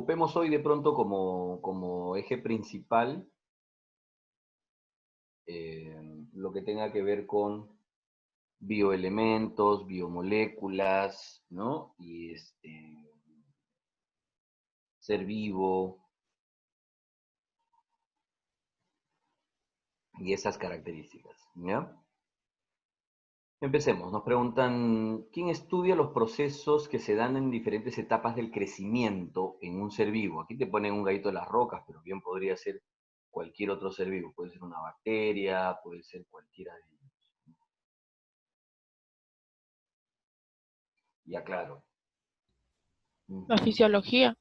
ocupemos hoy de pronto como eje principal lo que tenga que ver con bioelementos, biomoléculas, ¿no? Y ser vivo y esas características, ¿ya? Empecemos. Nos preguntan, ¿quién estudia los procesos que se dan en diferentes etapas del crecimiento en un ser vivo? Aquí te ponen un gallito de las rocas, pero bien podría ser cualquier otro ser vivo. Puede ser una bacteria, puede ser cualquiera de ellos. Ya, claro. La Ujú. fisiología.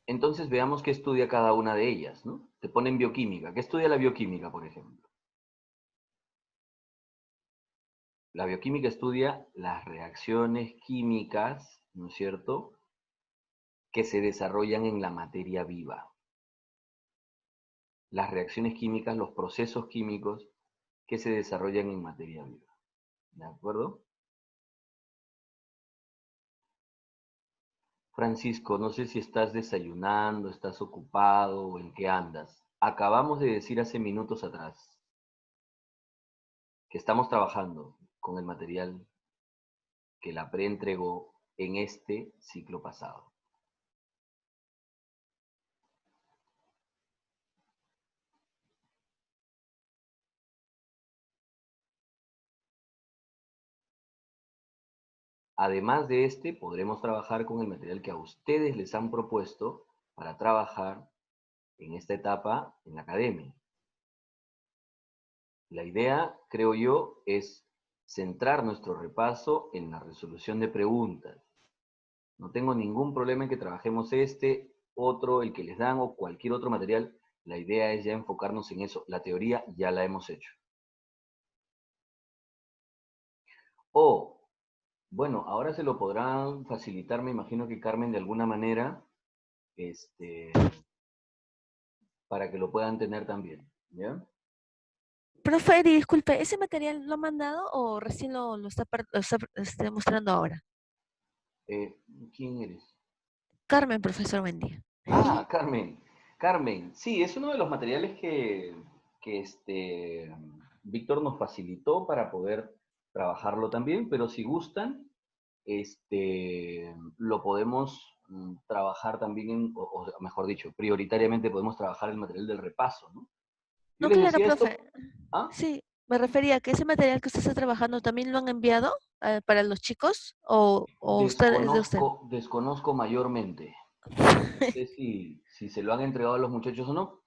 Entonces veamos qué estudia cada una de ellas, ¿no? Te ponen bioquímica. ¿Qué estudia la bioquímica, por ejemplo? La bioquímica estudia las reacciones químicas, ¿no es cierto?, que se desarrollan en la materia viva. Las reacciones químicas, los procesos químicos que se desarrollan en materia viva. ¿De acuerdo? Francisco, no sé si estás desayunando, estás ocupado o en qué andas. Acabamos de decir hace minutos atrás que estamos trabajando con el material que la PRE entregó en este ciclo pasado. Además de este, podremos trabajar con el material que a ustedes les han propuesto para trabajar en esta etapa en la academia. La idea, creo yo, es centrar nuestro repaso en la resolución de preguntas. No tengo ningún problema en que trabajemos este, otro, el que les dan o cualquier otro material. La idea es ya enfocarnos en eso. La teoría ya la hemos hecho. O, bueno, ahora se lo podrán facilitar, me imagino que Carmen de alguna manera, para que lo puedan tener también. ¿Ya? Profe, Eri, disculpe, ¿ese material lo ha mandado o recién lo está mostrando ahora? ¿Quién eres? Carmen, profesor, buen día. Ah, Carmen. Carmen, sí, es uno de los materiales que Víctor nos facilitó para poder trabajarlo también, pero si gustan, lo podemos trabajar también, o mejor dicho, prioritariamente podemos trabajar el material del repaso, ¿no? Yo No, les claro, decía profe. esto, ¿ah? Sí, me refería a que ese material que usted está trabajando también lo han enviado para los chicos o usted es de usted. Desconozco mayormente. No sé si se lo han entregado a los muchachos o no.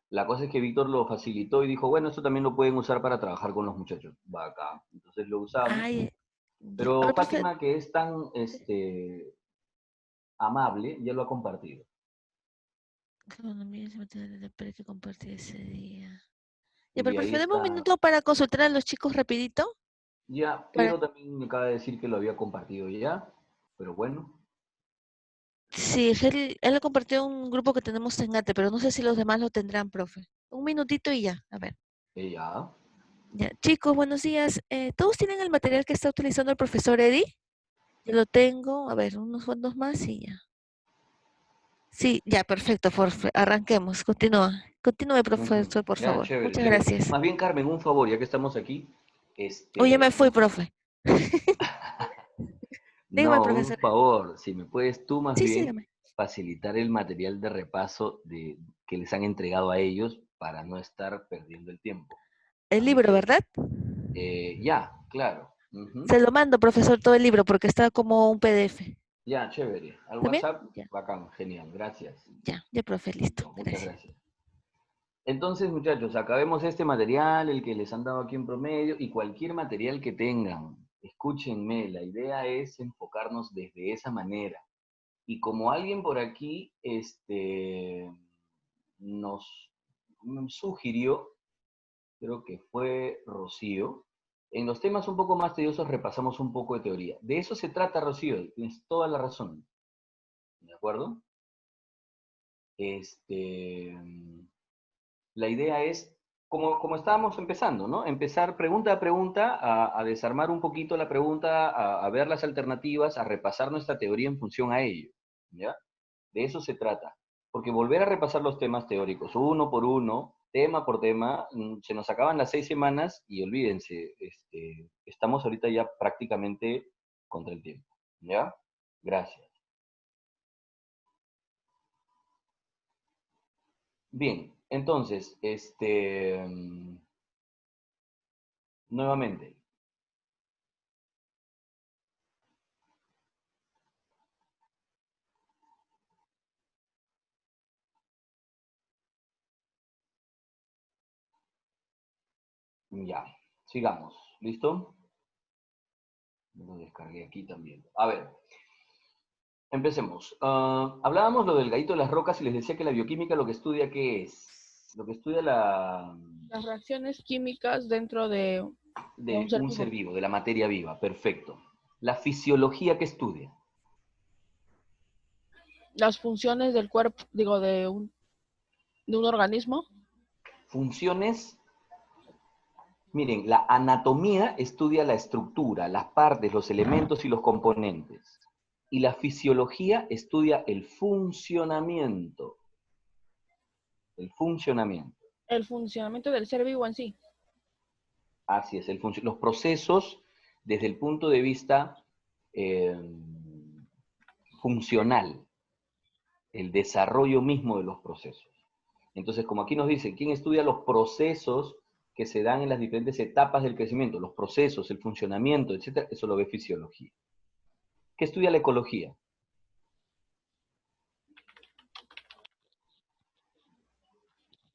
La cosa es que Víctor lo facilitó y dijo, bueno, esto también lo pueden usar para trabajar con los muchachos. Va acá. Entonces lo usamos. Ay, ya. Pero Ahora, profe, Fátima, que es tan amable, ya lo ha compartido. economía ese material de pre que compartí ese día. Ya, pero Y ahí profe, deme un está. minuto para consultar a los chicos rapidito. Ya, Para... Piero también me acaba de decir que lo había compartido ya. Pero bueno, Sí, él lo compartió en un grupo que tenemos en ATE, pero no sé si los demás lo tendrán, profe. Un minutito y ya, a ver. ya. Ya, chicos, buenos días. ¿Todos tienen el material que está utilizando el profesor Eddie? Yo lo tengo, a ver, unos fondos más y ya. Sí, ya, perfecto, arranquemos, continúa. Continúe, Ujú. profesor, por Ya, favor. chévere, Muchas chévere. gracias. Más bien, Carmen, un favor, ya que estamos aquí. Oye, me fui, Nos... profe. Dígame, No, un profesor. favor, si me puedes tú más Sí, sí, bien dígame. facilitar el material de repaso que les han entregado a ellos para no estar perdiendo el tiempo. El ¿Vale? libro, ¿verdad? Ya, claro. Ujú. Se lo mando, profesor, todo el libro, porque está como un PDF. Ya, chévere. Al ¿Está bien? WhatsApp, Ya, bacán, genial, gracias. ya, profe, listo. Listo, muchas Gracias. gracias. Entonces, muchachos, acabemos este material, el que les han dado aquí en promedio, y cualquier material que tengan. Escúchenme, la idea es enfocarnos desde esa manera. Y como alguien por aquí nos sugirió, creo que fue Rocío, en los temas un poco más tediosos repasamos un poco de teoría. De eso se trata, Rocío, tienes toda la razón. ¿De acuerdo? La idea es como estábamos empezando, ¿no? Empezar pregunta a pregunta, a desarmar un poquito la pregunta, a ver las alternativas, a repasar nuestra teoría en función a ello, ¿ya? De eso se trata. Porque volver a repasar los temas teóricos, uno por uno, tema por tema, se nos acaban las 6 semanas y olvídense, estamos ahorita ya prácticamente contra el tiempo, ¿ya? Gracias. Bien, entonces, nuevamente, ya, sigamos. ¿Listo? Lo descargué aquí también. A ver, empecemos. Hablábamos lo del gallito de las rocas y les decía que la bioquímica lo que estudia, ¿qué es? Lo que estudia Las reacciones químicas dentro de un de ser un vivo. ser vivo, de la materia viva, perfecto. La fisiología que estudia. Las funciones del cuerpo, digo, de un organismo. Funciones, miren, la anatomía estudia la estructura, las partes, los elementos y los componentes. Y la fisiología estudia el funcionamiento. El funcionamiento. El funcionamiento del ser vivo en sí. Así es, los procesos desde el punto de vista funcional, el desarrollo mismo de los procesos. Entonces, como aquí nos dice, ¿quién estudia los procesos que se dan en las diferentes etapas del crecimiento? Los procesos, el funcionamiento, etcétera, eso lo ve fisiología. ¿Qué estudia la ecología?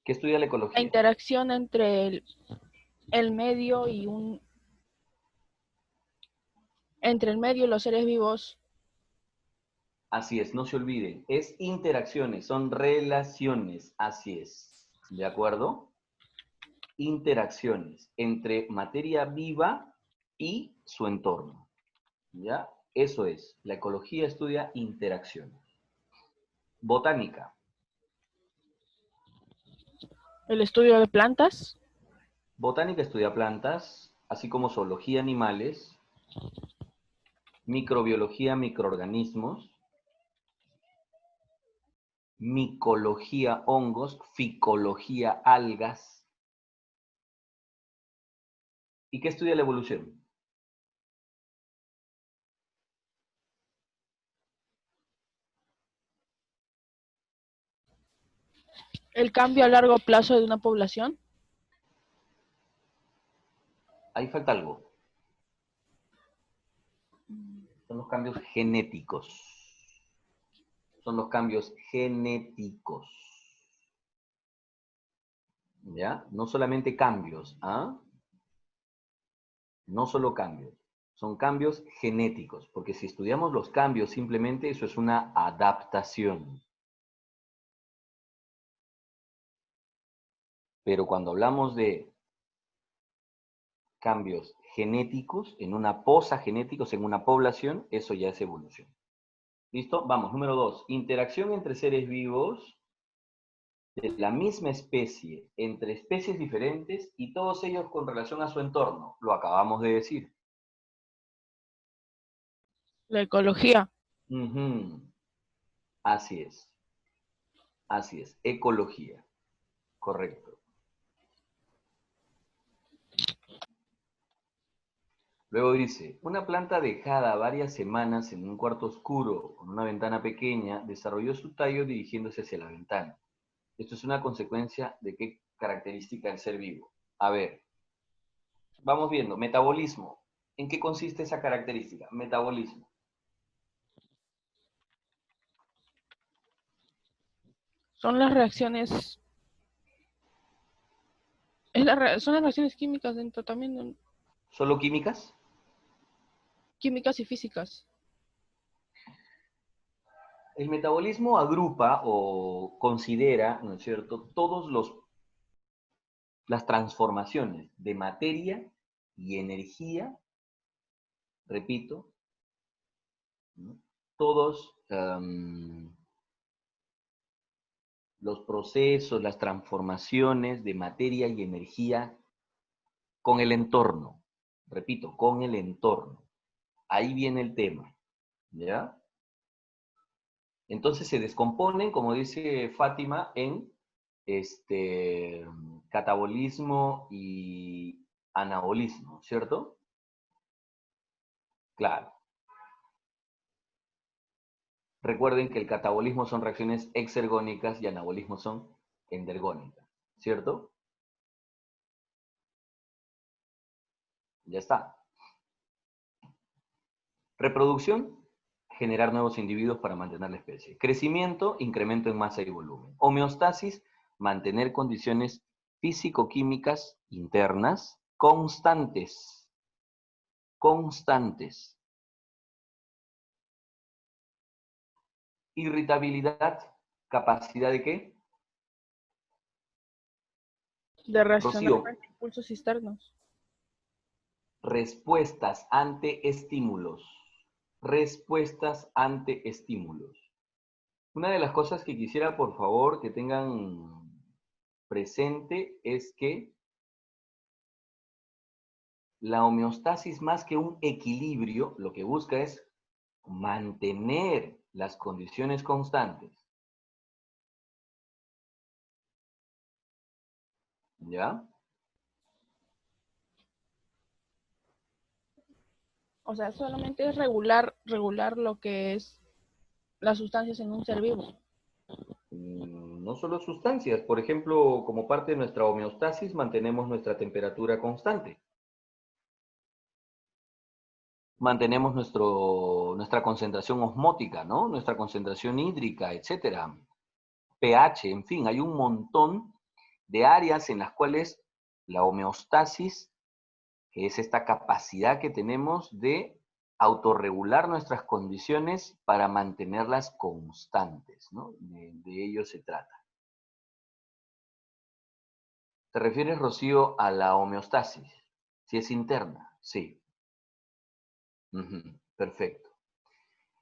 ¿Qué estudia la La ecología? interacción entre el medio entre el medio y los seres vivos. Así es, no se olviden, es interacciones, son relaciones, así es, ¿de acuerdo? Interacciones entre materia viva y su entorno, ¿ya? Eso es, la ecología estudia interacciones. Botánica. El estudio de plantas. Botánica estudia plantas, así como zoología animales, microbiología microorganismos, micología hongos, ficología algas. ¿Y qué estudia la evolución? El cambio a largo plazo de una población. Ahí falta algo. Son los cambios genéticos. Son los cambios genéticos. ¿Ya? No solamente cambios, ¿ah? No solo cambios. Son cambios genéticos, porque si estudiamos los cambios simplemente eso es una adaptación. Pero cuando hablamos de cambios genéticos, en una posa genéticos, en una población, eso ya es evolución. ¿Listo? Vamos, número 2. Interacción entre seres vivos de la misma especie, entre especies diferentes y todos ellos con relación a su entorno. Lo acabamos de decir. La ecología. Ujú. Así es. Así es. Ecología. Correcto. Luego dice, una planta dejada varias semanas en un cuarto oscuro con una ventana pequeña desarrolló su tallo dirigiéndose hacia la ventana. Esto es una consecuencia de qué característica del ser vivo. A ver, vamos viendo. Metabolismo. ¿En qué consiste esa característica? Metabolismo. Son las reacciones. Son las reacciones químicas dentro también. ¿Solo químicas? Químicas y físicas. El metabolismo agrupa o considera, ¿no es cierto?, las transformaciones de materia y energía, repito, ¿no? Todos los procesos, las transformaciones de materia y energía con el entorno. Repito, con el entorno. Ahí viene el tema, ¿ya? Entonces se descomponen, como dice Fátima, en catabolismo y anabolismo, ¿cierto? Claro. Recuerden que el catabolismo son reacciones exergónicas y anabolismo son endergónicas, ¿cierto? Ya está. Reproducción, generar nuevos individuos para mantener la especie. Crecimiento, incremento en masa y volumen. Homeostasis, mantener condiciones físico-químicas internas constantes. Constantes. Irritabilidad, capacidad de ¿qué? De reaccionar Rocío, a impulsos externos. respuestas ante estímulos. Respuestas ante estímulos. Una de las cosas que quisiera, por favor, que tengan presente es que la homeostasis, más que un equilibrio, lo que busca es mantener las condiciones constantes. ¿Ya? O sea, solamente es regular lo que es las sustancias en un ser vivo. No solo sustancias, por ejemplo, como parte de nuestra homeostasis mantenemos nuestra temperatura constante. Mantenemos nuestra concentración osmótica, ¿no? Nuestra concentración hídrica, etcétera. pH, en fin, hay un montón de áreas en las cuales la homeostasis, que es esta capacidad que tenemos de autorregular nuestras condiciones para mantenerlas constantes, ¿no? De ello se trata. ¿Te refieres, Rocío, a la homeostasis? Si es interna, sí. Perfecto.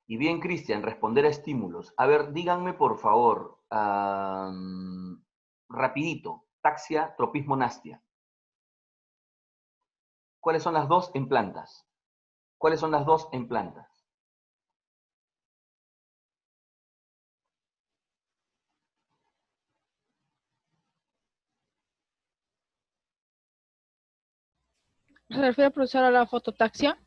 Y bien, Cristian, responder a estímulos. A ver, díganme, por favor, rapidito, taxia, tropismo, nastia. ¿Cuáles son las dos en plantas? ¿Cuáles son las dos en plantas? ¿Se refiere, profesor, a la fototaxia?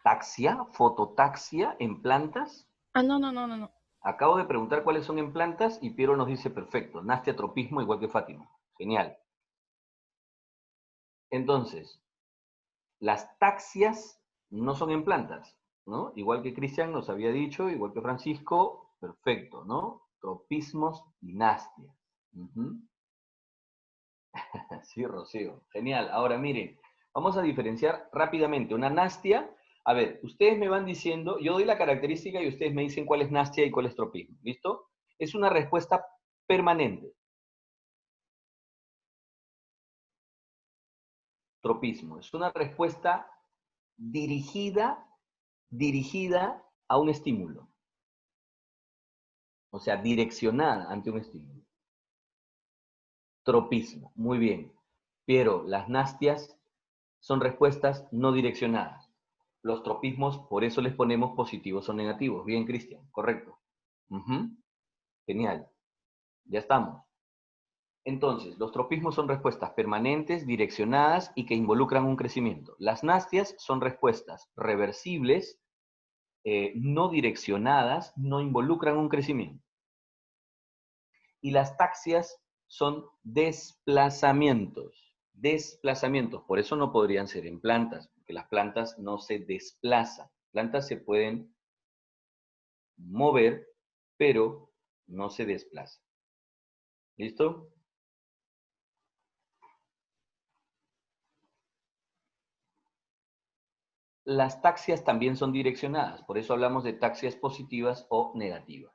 Taxia, fototaxia en plantas. No. Acabo de preguntar cuáles son en plantas y Piero nos dice perfecto. Nastia, tropismo, igual que Fátima. Genial. Entonces, las taxias no son en plantas, ¿no? Igual que Cristian nos había dicho, igual que Francisco, perfecto, ¿no? Tropismos y nastias. Sí, Rocío. Genial. Ahora miren, vamos a diferenciar rápidamente una nastia. A ver, ustedes me van diciendo, yo doy la característica y ustedes me dicen cuál es nastia y cuál es tropismo. ¿Listo? Es una respuesta permanente. Tropismo. Es una respuesta dirigida a un estímulo. O sea, direccionada ante un estímulo. Tropismo. Muy bien. Pero las nastias son respuestas no direccionadas. Los tropismos, por eso les ponemos positivos o negativos. Bien, Cristian, correcto. Genial. Ya estamos. Entonces, los tropismos son respuestas permanentes, direccionadas y que involucran un crecimiento. Las nastias son respuestas reversibles, no direccionadas, no involucran un crecimiento. Y las taxias son desplazamientos. Desplazamientos, por eso no podrían ser en plantas, porque las plantas no se desplazan. Plantas se pueden mover, pero no se desplazan. ¿Listo? Las taxias también son direccionadas, por eso hablamos de taxias positivas o negativas.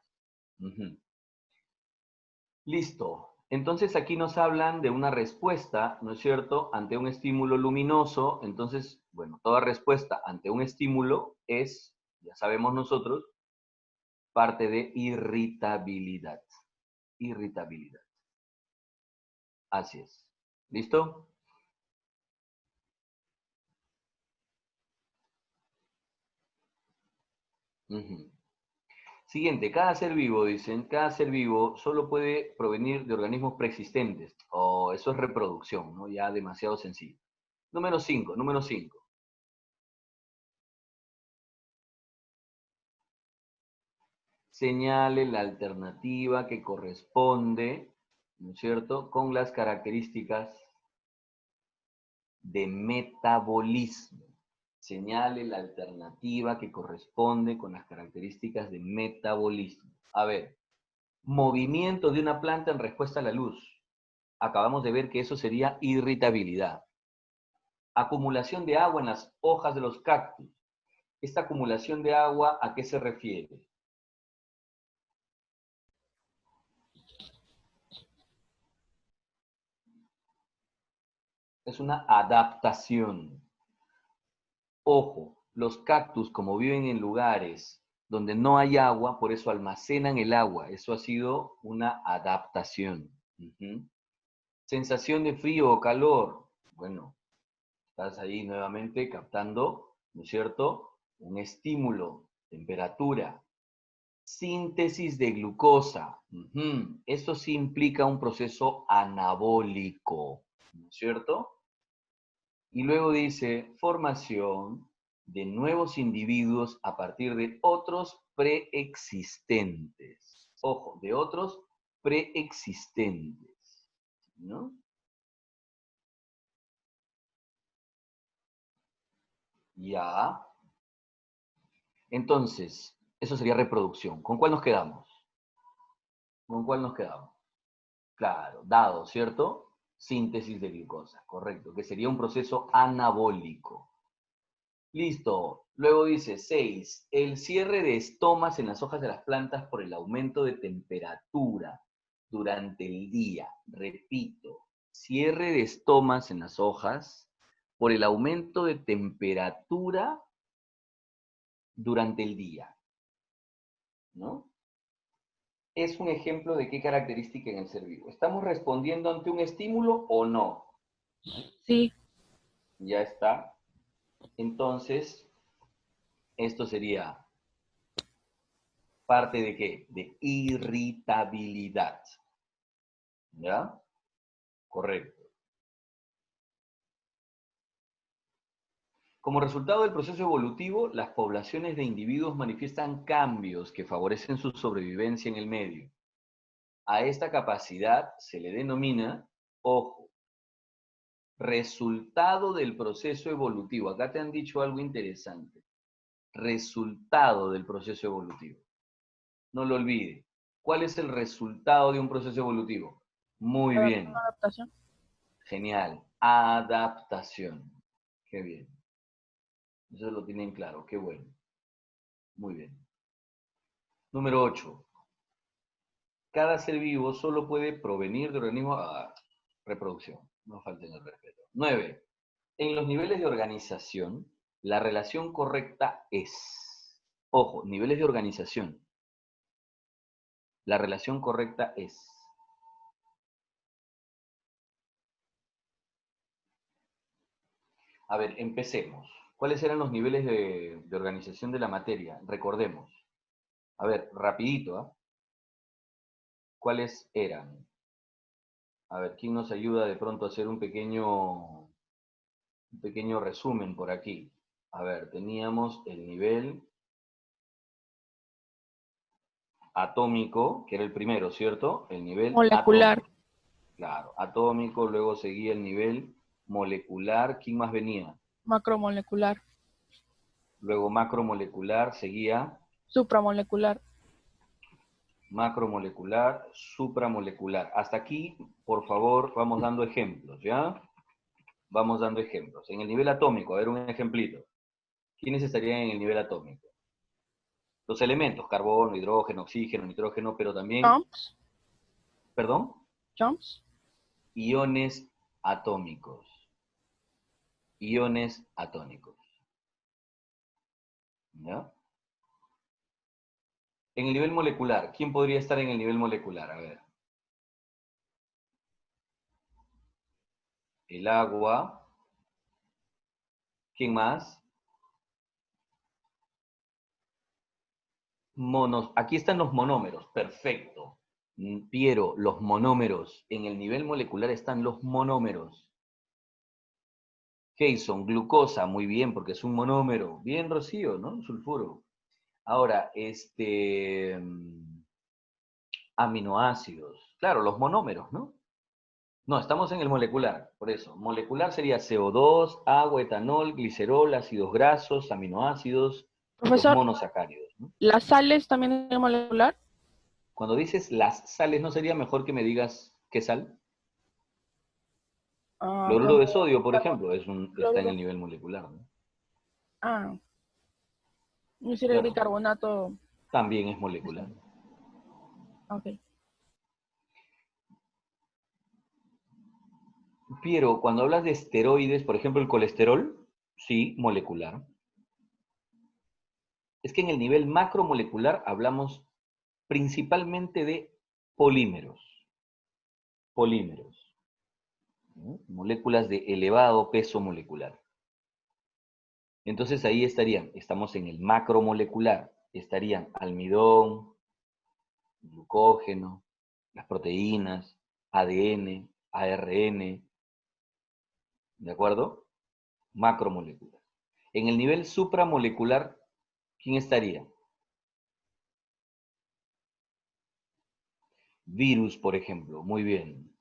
Listo. Entonces aquí nos hablan de una respuesta, ¿no es cierto?, ante un estímulo luminoso. Entonces, bueno, toda respuesta ante un estímulo es, ya sabemos nosotros, Parte de irritabilidad. Irritabilidad. Así es. ¿Listo? Ujú. Siguiente, cada ser vivo, dicen, cada ser vivo solo puede provenir de organismos preexistentes. O eso es reproducción, ¿no? Ya demasiado sencillo. Número 5, número 5. Señale la alternativa que corresponde, ¿no es cierto?, con las características de metabolismo. Señale la alternativa que corresponde con las características de metabolismo. A ver, movimiento de una planta en respuesta a la luz. Acabamos de ver que eso sería irritabilidad. Acumulación de agua en las hojas de los cactus. ¿Esta acumulación de agua a qué se refiere? Es una adaptación. Ojo, los cactus, como viven en lugares donde no hay agua, por eso almacenan el agua. Eso ha sido una adaptación. Sensación de frío o calor. Bueno, estás ahí nuevamente captando, ¿no es cierto?, un estímulo, temperatura. Síntesis de glucosa. Esto sí implica un proceso anabólico, ¿no es cierto? Y luego dice, formación de nuevos individuos a partir de otros preexistentes. Ojo, de otros preexistentes, ¿no? Ya. Entonces, eso sería reproducción. ¿Con cuál nos quedamos? ¿Con cuál nos quedamos? Claro, dado, ¿cierto? Síntesis de glucosa, correcto, que sería un proceso anabólico. Listo. Luego dice 6. El cierre de estomas en las hojas de las plantas por el aumento de temperatura durante el día. Repito, cierre de estomas en las hojas por el aumento de temperatura durante el día. ¿No? Es un ejemplo de qué característica en el ser vivo. ¿Estamos respondiendo ante un estímulo o no? Sí. Ya está. Entonces, esto sería parte de qué? De irritabilidad. ¿Ya? Correcto. Como resultado del proceso evolutivo, las poblaciones de individuos manifiestan cambios que favorecen su sobrevivencia en el medio. A esta capacidad se le denomina, ojo, resultado del proceso evolutivo. Acá te han dicho algo interesante. Resultado del proceso evolutivo. No lo olvide. ¿Cuál es el resultado de un proceso evolutivo? Muy bien. Adaptación. Genial. Adaptación. Qué bien. Eso lo tienen claro. Qué bueno. Muy bien. Número 8. Cada ser vivo solo puede provenir de organismos... reproducción. No falten el respeto. 9. En los niveles de organización, la relación correcta es... Ojo, niveles de organización. La relación correcta es... A ver, empecemos. ¿Cuáles eran los niveles de organización de la materia? Recordemos. A ver, rapidito, ¿ah? ¿Cuáles eran? A ver, ¿quién nos ayuda de pronto a hacer un pequeño resumen por aquí? A ver, teníamos el nivel atómico, que era el primero, ¿cierto? El nivel Molecular. atómico. Claro, atómico, luego seguía el nivel molecular. ¿Quién más venía? Macromolecular. Luego macromolecular, seguía Supramolecular. macromolecular, supramolecular. Hasta aquí, por favor, vamos dando ejemplos, ¿ya? Vamos dando ejemplos. En el nivel atómico, a ver un ejemplito. ¿Quiénes estarían en el nivel atómico? Los elementos, carbono, hidrógeno, oxígeno, nitrógeno, pero también, Chomps. perdón, Chomps. iones atómicos. Iones atómicos. ¿Ya? En el nivel molecular, ¿quién podría estar en el nivel molecular? A ver. El agua. ¿Quién más? Aquí están los monómeros, perfecto. Piero, los monómeros. En el nivel molecular están los monómeros. Jason, glucosa, muy bien, porque es un monómero. Bien, Rocío, ¿no? Sulfuro. Ahora, aminoácidos. Claro, los monómeros, ¿no? No, estamos en el molecular, por eso. Molecular sería CO2, agua, etanol, glicerol, ácidos grasos, aminoácidos, los Profesor, monosacáridos, ¿no? ¿las sales también en molecular? Cuando dices las sales, ¿no sería mejor que me digas qué sal? Cloruro de Cloruro, sodio, por ejemplo, está en cloruro. el nivel molecular, ¿no? Ah, no sería el Claro, bicarbonato. también es molecular. Ok. Piero, cuando hablas de esteroides, por ejemplo, el colesterol, sí, molecular. Es que en el nivel macromolecular hablamos principalmente de polímeros. Polímeros, ¿no? Moléculas de elevado peso molecular. Entonces ahí estamos en el macromolecular, estarían almidón, glucógeno, las proteínas, ADN, ARN, ¿de acuerdo? Macromolecular. En el nivel supramolecular, ¿quién estaría? Virus, por ejemplo, muy bien.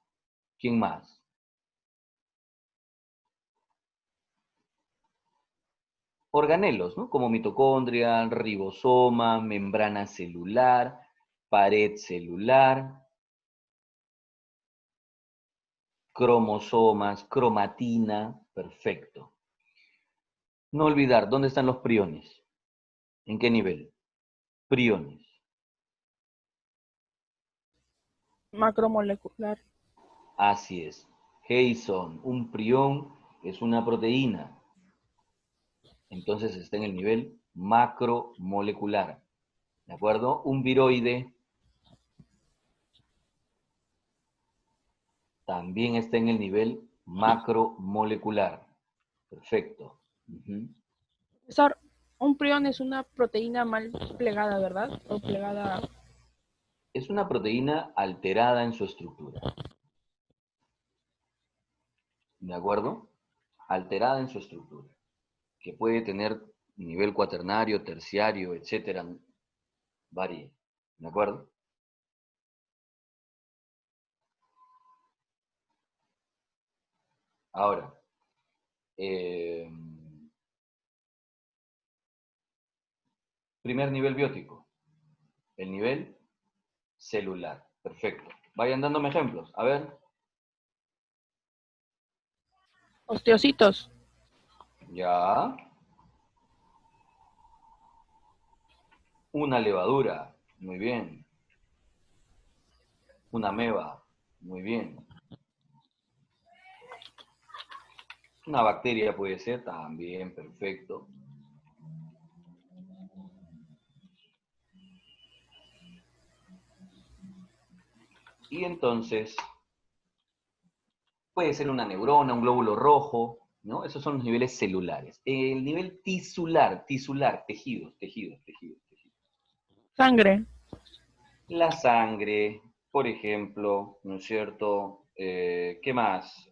¿Quién más? Organelos, ¿no? Como mitocondria, ribosoma, membrana celular, pared celular, cromosomas, cromatina, perfecto. No olvidar, ¿dónde están los priones? ¿En qué nivel? Priones. Macromolecular. Así es. Jason, un prión es una proteína. Entonces está en el nivel macromolecular. ¿De acuerdo? Un viroide también está en el nivel macromolecular. Perfecto. Profesor, un prión es una proteína mal plegada, ¿verdad? O plegada. Es una proteína alterada en su estructura. ¿De acuerdo? Alterada en su estructura. Que puede tener nivel cuaternario, terciario, etcétera. Varía. ¿De acuerdo? Ahora, primer nivel biótico, el nivel celular. Perfecto. Vayan dándome ejemplos. A ver. Osteocitos. Ya. Una levadura. Muy bien. Una ameba. Muy bien. Una bacteria puede ser también. Perfecto. Y entonces, puede ser una neurona, un glóbulo rojo, ¿no? Esos son los niveles celulares. El nivel tisular, tejidos. Sangre. La sangre, por ejemplo, ¿no es cierto? ¿Qué más?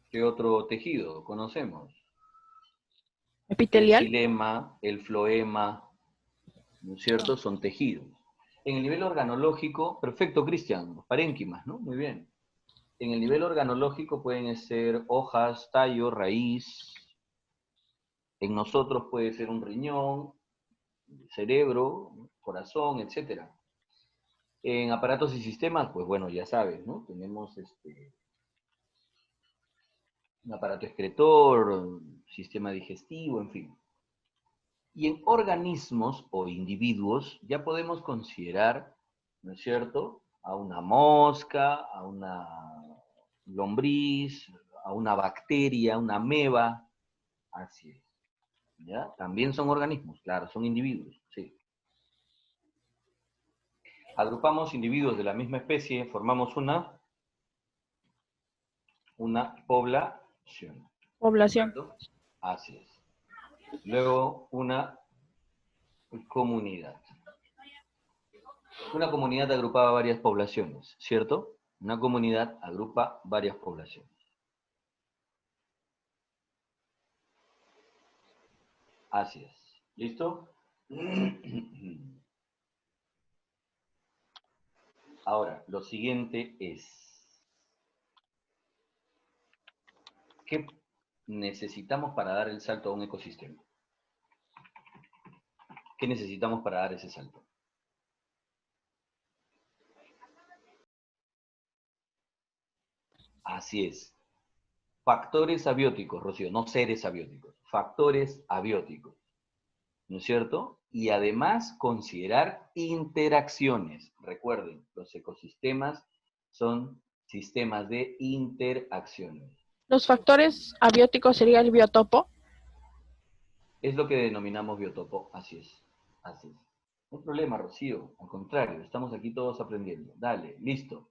¿Qué otro tejido conocemos? El Epitelial. xilema, el floema, ¿no es cierto? Son tejidos. En el nivel organológico, perfecto, Cristian, los parénquimas, ¿no? Muy bien. En el nivel organológico pueden ser hojas, tallo, raíz. En nosotros puede ser un riñón, cerebro, corazón, etcétera. En aparatos y sistemas, pues bueno, ya sabes, ¿no? Tenemos un aparato excretor, sistema digestivo, en fin. Y en organismos o individuos ya podemos considerar, ¿no es cierto?, a una mosca, a una lombriz, a una bacteria, una ameba, así es. ¿Ya? También son organismos, claro, son individuos, sí. Agrupamos individuos de la misma especie, formamos una población. Población. ¿Correcto? Así es. Luego, una comunidad. Una comunidad agrupaba varias poblaciones, ¿cierto? Una comunidad agrupa varias poblaciones. Así es. ¿Listo? Ahora, lo siguiente es, ¿qué necesitamos para dar el salto a un ecosistema? ¿Qué necesitamos para dar ese salto? Así es. Factores abióticos, Rocío, no seres abióticos. Factores abióticos, ¿no es cierto? Y además considerar interacciones. Recuerden, los ecosistemas son sistemas de interacciones. Los factores abióticos sería el biotopo. Es lo que denominamos biotopo, así es. Así es. No hay problema, Rocío, al contrario, estamos aquí todos aprendiendo. Dale, listo.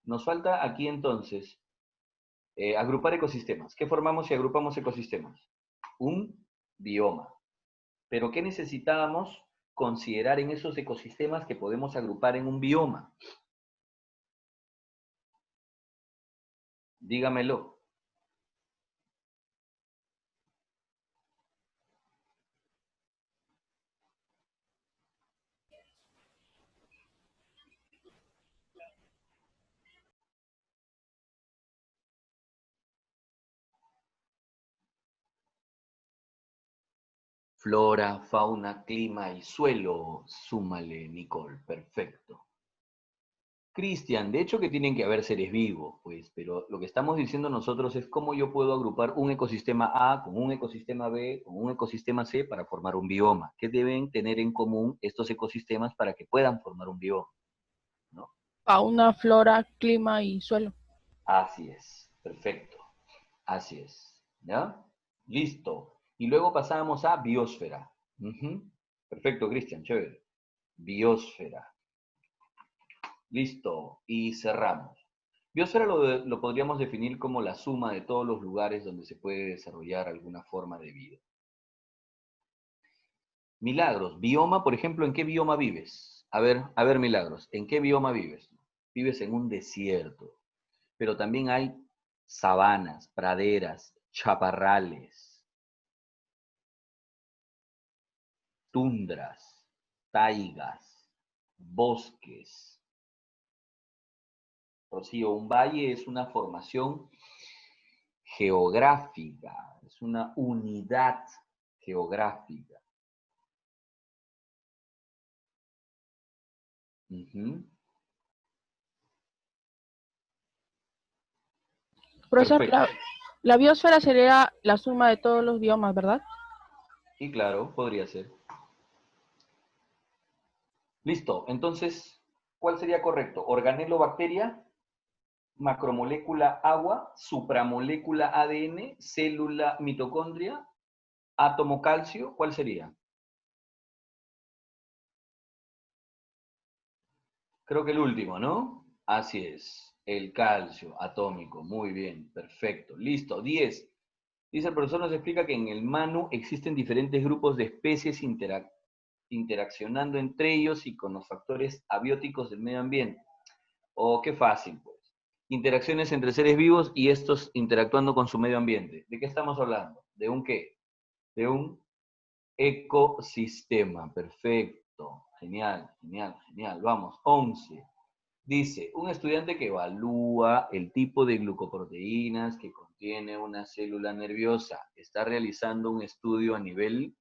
Nos falta aquí entonces agrupar ecosistemas. ¿Qué formamos si agrupamos ecosistemas? Un bioma. Pero ¿qué necesitábamos considerar en esos ecosistemas que podemos agrupar en un bioma? Dígamelo. Flora, fauna, clima y suelo. Súmale, Nicole. Perfecto. Cristian, de hecho que tienen que haber seres vivos, pues, pero lo que estamos diciendo nosotros es cómo yo puedo agrupar un ecosistema A con un ecosistema B, con un ecosistema C para formar un bioma. ¿Qué deben tener en común estos ecosistemas para que puedan formar un bioma? ¿No? Fauna, flora, clima y suelo. Así es, perfecto. Así es. ¿Ya? Listo. Y luego pasamos a biosfera. Ujú. Perfecto, Cristian, chévere. Biosfera. Listo. Y cerramos. Biosfera lo podríamos definir como la suma de todos los lugares donde se puede desarrollar alguna forma de vida. Milagros. Bioma, por ejemplo, ¿en qué bioma vives? A ver, Milagros, ¿en qué bioma vives? Vives en un desierto, pero también hay sabanas, praderas, chaparrales, tundras, taigas, bosques. Rocío, un valle es una formación geográfica, es una unidad geográfica. Ujú. Profesor, Perfecto. la biosfera sería la suma de todos los biomas, ¿verdad? Y claro, podría ser. Listo. Entonces, ¿cuál sería correcto? Organelo bacteria, macromolécula agua, supramolécula ADN, célula mitocondria, átomo calcio. ¿Cuál sería? Creo que el último, ¿no? Así es. El calcio atómico. Muy bien. Perfecto. Listo. 10. Dice el profesor, nos explica que en el Manu existen diferentes grupos de especies interaccionando entre ellos y con los factores abióticos del medio ambiente. Oh, qué fácil, pues. Interacciones entre seres vivos y estos interactuando con su medio ambiente. ¿De qué estamos hablando? ¿De un qué? De un ecosistema. Perfecto. Genial, genial, genial. Vamos, 11. Dice, un estudiante que evalúa el tipo de glucoproteínas que contiene una célula nerviosa está realizando un estudio a nivel.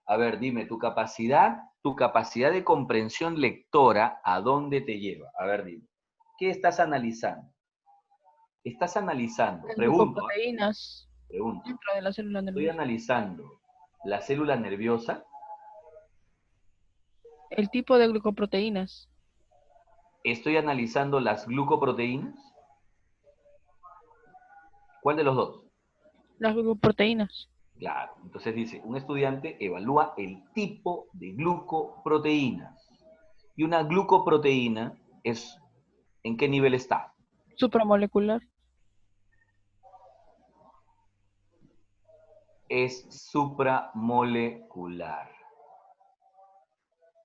A ver, dime, tu capacidad de comprensión lectora, ¿a dónde te lleva? A ver, dime. ¿Qué estás analizando? Estás analizando, Las pregunto, glucoproteínas pregunto. dentro de la célula Estoy nerviosa. analizando la célula nerviosa. El tipo de glucoproteínas. Estoy analizando las glucoproteínas. ¿Cuál de los dos? Las glucoproteínas. Claro, entonces dice, un estudiante evalúa el tipo de glucoproteínas. Y una glucoproteína es, ¿en qué nivel está? Supramolecular. Es supramolecular.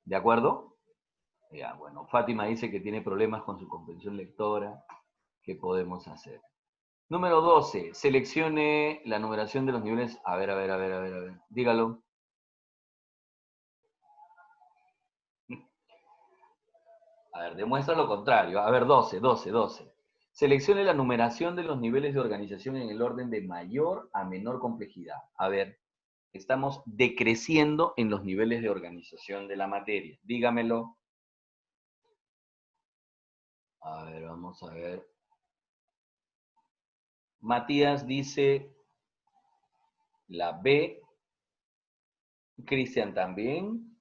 ¿De acuerdo? Ya, bueno, Fátima dice que tiene problemas con su comprensión lectora. ¿Qué podemos hacer? Número 12. Seleccione la numeración de los niveles. A ver. Dígalo. A ver, demuestra lo contrario. A ver, 12. Seleccione la numeración de los niveles de organización en el orden de mayor a menor complejidad. A ver, estamos decreciendo en los niveles de organización de la materia. Dígamelo. A ver, vamos a ver. Matías dice la B. Cristian también.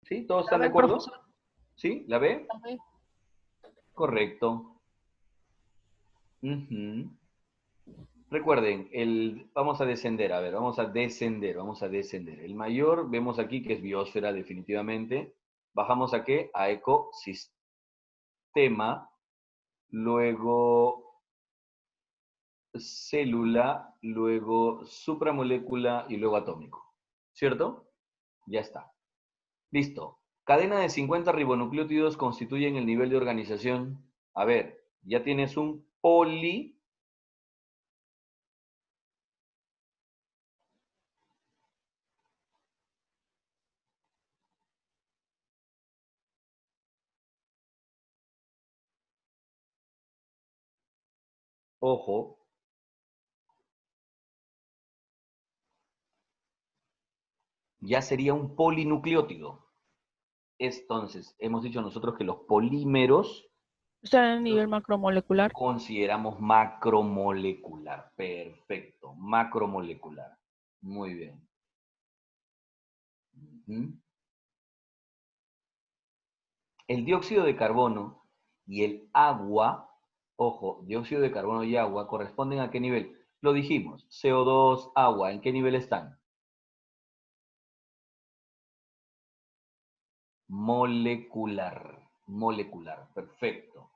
¿Sí? ¿Todos A están de ver, acuerdo? profesor. ¿Sí? ¿La B? A ver. Correcto. Ujú. Recuerden, vamos a descender, a ver, vamos a descender. El mayor, vemos aquí que es biosfera definitivamente. ¿Bajamos a qué? A ecosistema, luego célula, luego supramolécula y luego atómico. ¿Cierto? Ya está. Listo. Cadena de 50 ribonucleótidos constituyen el nivel de organización. A ver, ya tienes un poli. Ojo, ya sería un polinucleótido. Entonces, hemos dicho nosotros que los polímeros Está en el los nivel macromolecular. consideramos macromolecular. Perfecto, macromolecular. Muy bien. Ujú. El dióxido de carbono y el agua, ojo, dióxido de carbono y agua corresponden a qué nivel. Lo dijimos, CO2, agua, ¿en qué nivel están? Molecular, perfecto,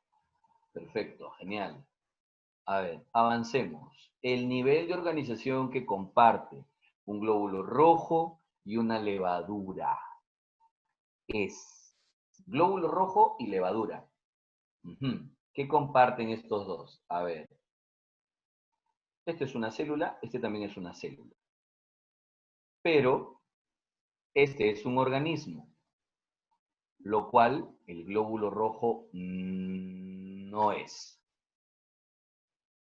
perfecto, genial. A ver, avancemos. El nivel de organización que comparte un glóbulo rojo y una levadura es glóbulo rojo y levadura. Ujú. ¿Qué comparten estos dos? A ver, este es una célula, este también es una célula. Pero este es un organismo, lo cual el glóbulo rojo no es.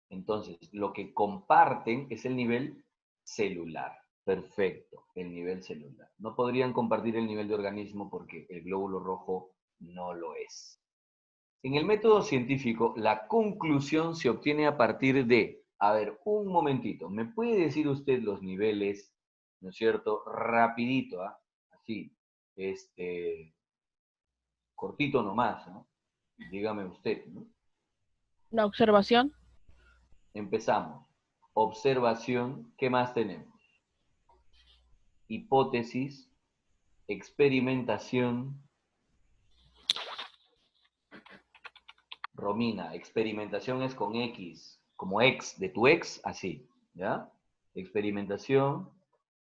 Entonces, lo que comparten es el nivel celular. Perfecto, el nivel celular. No podrían compartir el nivel de organismo porque el glóbulo rojo no lo es. En el método científico, la conclusión se obtiene a partir de, a ver, un momentito, ¿me puede decir usted los niveles, ¿no es cierto? Rapidito, ¿ah? Así, cortito nomás, ¿no? Dígame usted, ¿no? La observación. Empezamos. Observación, ¿qué más tenemos? Hipótesis, experimentación. Romina, experimentación es con X, como ex, de tu ex, así, ¿ya? Experimentación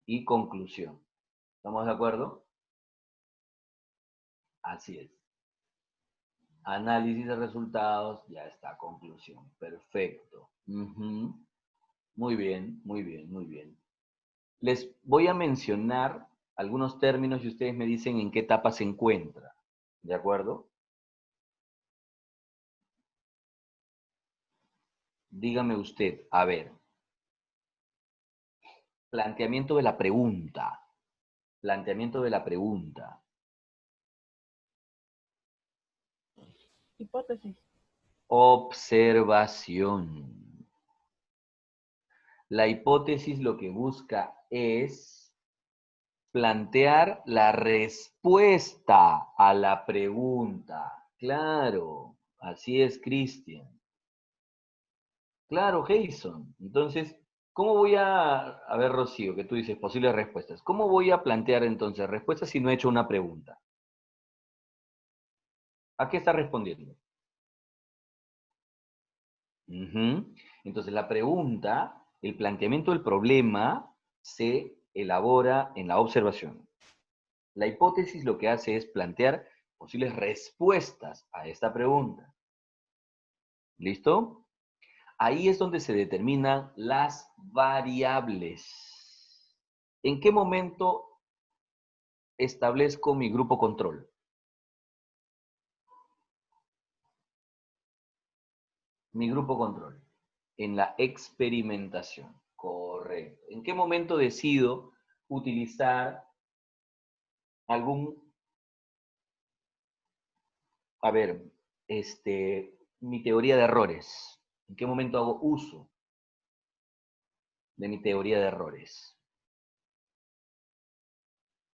y conclusión. ¿Estamos de acuerdo? Así es. Análisis de resultados, ya está, conclusión. Perfecto. Ujú. Muy bien, muy bien, muy bien. Les voy a mencionar algunos términos y ustedes me dicen en qué etapa se encuentra. ¿De acuerdo? Dígame usted, a ver, planteamiento de la pregunta. Planteamiento de la pregunta. Hipótesis. Observación. La hipótesis lo que busca es plantear la respuesta a la pregunta. Claro, así es, Cristian. Claro, Jason. Entonces, ¿Cómo voy a ver, Rocío, que tú dices posibles respuestas? ¿Cómo voy a plantear entonces respuestas si no he hecho una pregunta? ¿A qué está respondiendo? Ujú. Entonces la pregunta, el planteamiento del problema se elabora en la observación. La hipótesis lo que hace es plantear posibles respuestas a esta pregunta. ¿Listo? Ahí es donde se determinan las variables. ¿En qué momento establezco mi grupo control? Mi grupo control. En la experimentación. Correcto. ¿En qué momento decido utilizar algún, a ver, mi teoría de errores? ¿En qué momento hago uso de mi teoría de errores?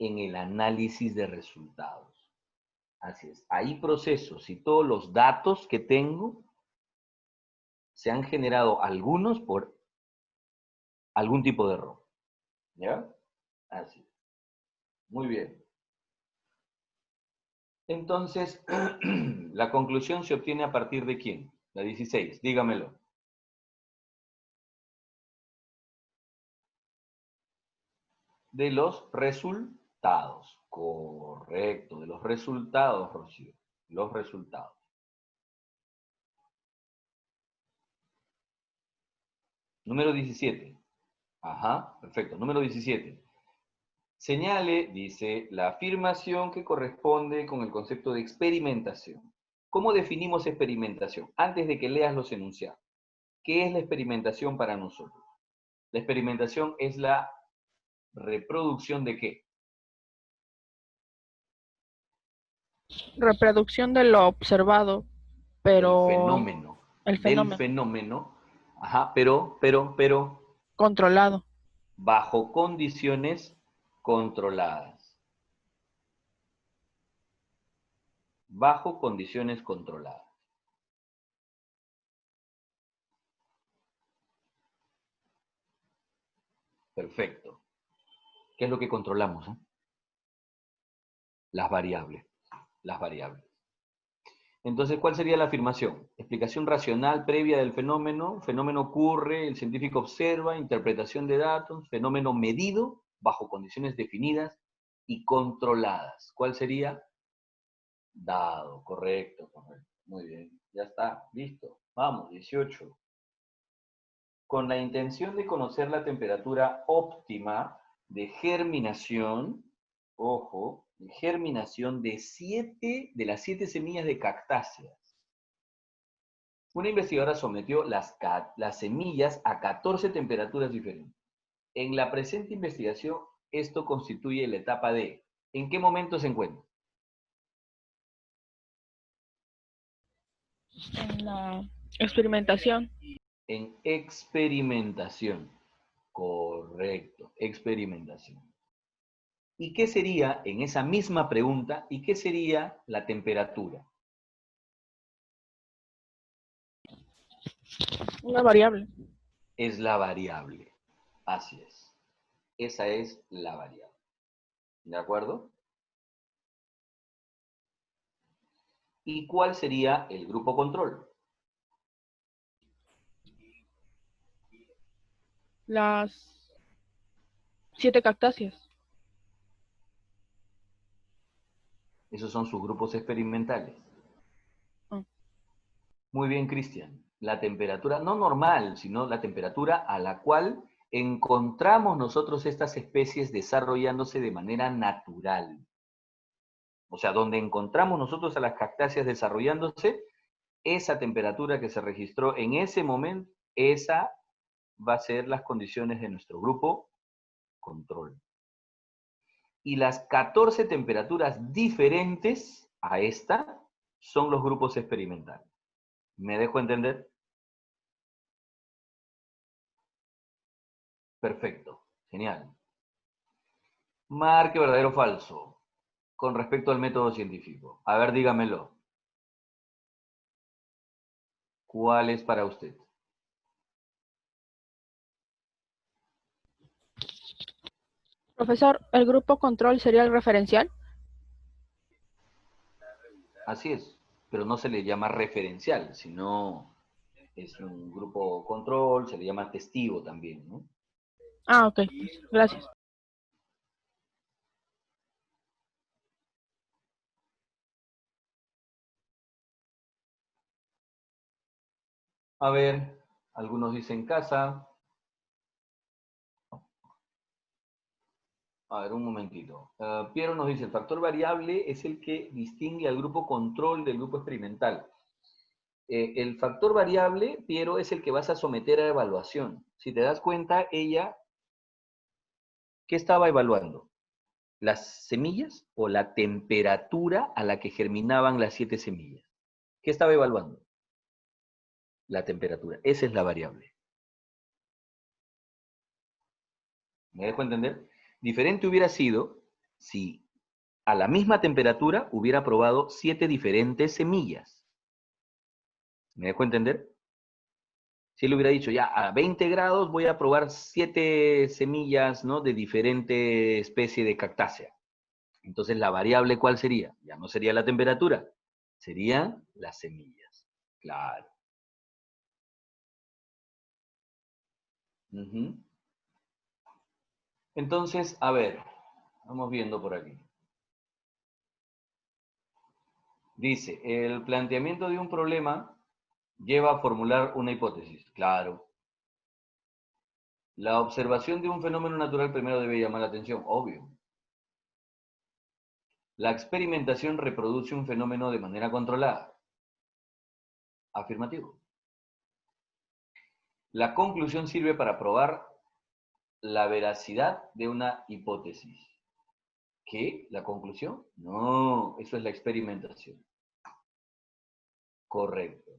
En el análisis de resultados. Así es. Ahí proceso si todos los datos que tengo se han generado algunos por algún tipo de error. ¿Ya? Así. Muy bien. Entonces, la conclusión se obtiene a partir de quién? La 16, dígamelo. De los resultados. Correcto, de los resultados, Rocío. Los resultados. Número 17. Ajá, perfecto. Número 17. Señale, dice, la afirmación que corresponde con el concepto de experimentación. ¿Cómo definimos experimentación? Antes de que leas los enunciados. ¿Qué es la experimentación para nosotros? La experimentación es la reproducción de ¿qué? Reproducción de lo observado, Del pero fenómeno. el Del fenómeno fenómeno. Ajá, pero, controlado. bajo condiciones controladas. Bajo condiciones controladas. Perfecto. ¿Qué es lo que controlamos? Las variables. Las variables. Entonces, ¿cuál sería la afirmación? Explicación racional previa del fenómeno. Fenómeno ocurre, el científico observa, interpretación de datos, fenómeno medido bajo condiciones definidas y controladas. ¿Cuál sería? Dado, correcto, correcto. Muy bien, ya está, listo. Vamos, 18. Con la intención de conocer la temperatura óptima de germinación, ojo, de germinación de las 7 semillas de cactáceas. Una investigadora sometió las semillas a 14 temperaturas diferentes. En la presente investigación, esto constituye la etapa D. ¿En qué momento se encuentra? En la experimentación. En experimentación. Correcto, experimentación. ¿Y qué sería, en esa misma pregunta, y qué sería la temperatura? Una variable. Es la variable. Así es. Esa es la variable. ¿De acuerdo? ¿Y cuál sería el grupo control? Las 7 cactáceas. Esos son sus grupos experimentales. Ah, Muy bien, Cristian. La temperatura, no normal, sino la temperatura a la cual encontramos nosotros estas especies desarrollándose de manera natural. O sea, donde encontramos nosotros a las cactáceas desarrollándose, esa temperatura que se registró en ese momento, esa va a ser las condiciones de nuestro grupo control. Y las 14 temperaturas diferentes a esta son los grupos experimentales. ¿Me dejo entender? Perfecto, genial. Marque verdadero o falso con respecto al método científico. A ver, dígamelo. ¿Cuál es para usted? Profesor, ¿el grupo control sería el referencial? Así es, pero no se le llama referencial, sino es un grupo control, se le llama testigo también, ¿no? Ah, ok, profesor, gracias. A ver, algunos dicen casa. A ver, un momentito. Piero nos dice, el factor variable es el que distingue al grupo control del grupo experimental. El factor variable, Piero, es el que vas a someter a evaluación. Si te das cuenta, ella, ¿qué estaba evaluando? ¿Las semillas o la temperatura a la que germinaban las 7 semillas? ¿Qué estaba evaluando? La temperatura. Esa es la variable. ¿Me dejo entender? Diferente hubiera sido si a la misma temperatura hubiera probado 7 diferentes semillas. ¿Me dejo entender? Si él hubiera dicho, ya, a 20 grados voy a probar 7 semillas, ¿no? De diferente especie de cactácea. Entonces, ¿la variable cuál sería? Ya no sería la temperatura, serían las semillas. Claro. Ujú. Entonces, a ver, vamos viendo por aquí. Dice, el planteamiento de un problema lleva a formular una hipótesis. Claro. La observación de un fenómeno natural primero debe llamar la atención, obvio. La experimentación reproduce un fenómeno de manera controlada. Afirmativo. La conclusión sirve para probar la veracidad de una hipótesis. ¿Qué? ¿La conclusión? No, eso es la experimentación. Correcto.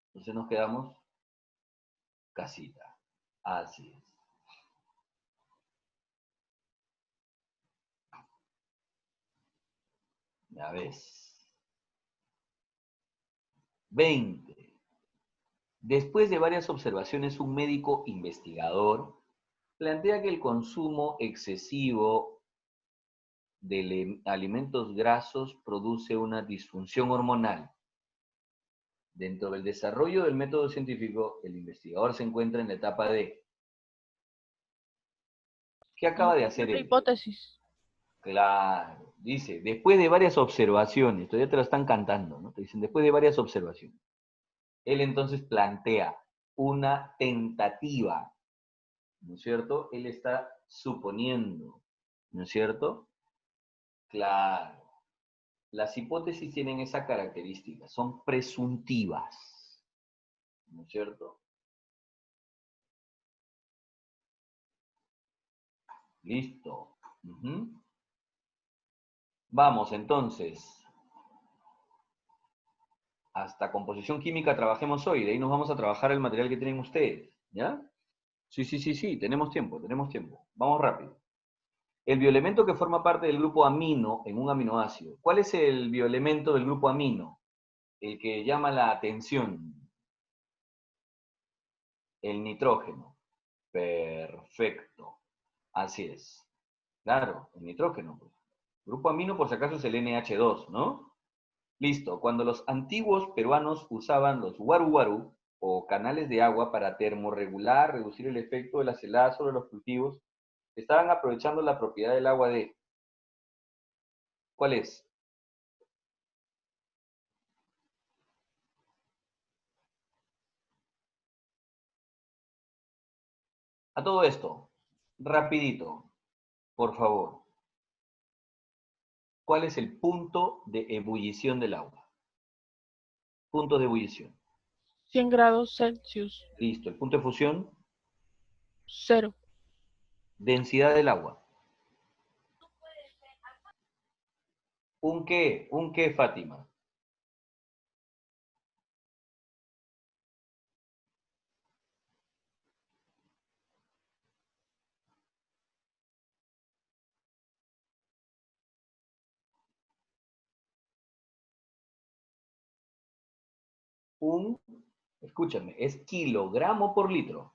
Entonces nos quedamos casita. Así es. Ya ves. 20. Después de varias observaciones, un médico investigador plantea que el consumo excesivo de alimentos grasos produce una disfunción hormonal. Dentro del desarrollo del método científico, el investigador se encuentra en la etapa de ¿qué acaba de hacer La él? hipótesis. Claro, dice, después de varias observaciones, todavía te lo están cantando, ¿no? Te dicen, después de varias observaciones. Él entonces plantea una tentativa, ¿no es cierto? Él está suponiendo, ¿no es cierto? Claro. Las hipótesis tienen esa característica, son presuntivas, ¿no es cierto? Listo. Ujú. Vamos entonces, hasta composición química trabajemos hoy, de ahí nos vamos a trabajar el material que tienen ustedes, ¿ya? Sí, sí, sí, sí, tenemos tiempo, tenemos tiempo. Vamos rápido. El bioelemento que forma parte del grupo amino en un aminoácido. ¿Cuál es el bioelemento del grupo amino? El que llama la atención. El nitrógeno. Perfecto. Así es. Claro, el nitrógeno, pues. Grupo amino, por si acaso, es el NH2, ¿no? Listo. Cuando los antiguos peruanos usaban los waru waru o canales de agua para termorregular, reducir el efecto de las heladas sobre los cultivos, estaban aprovechando la propiedad del agua de... ¿Cuál es? A todo esto, rapidito, por favor. ¿Cuál es el punto de ebullición del agua? Punto de ebullición. 100 grados Celsius. Listo. El punto de fusión, 0. densidad del agua. ¿Un qué? ¿Un qué, Fátima? Un, escúchame, es kilogramo por litro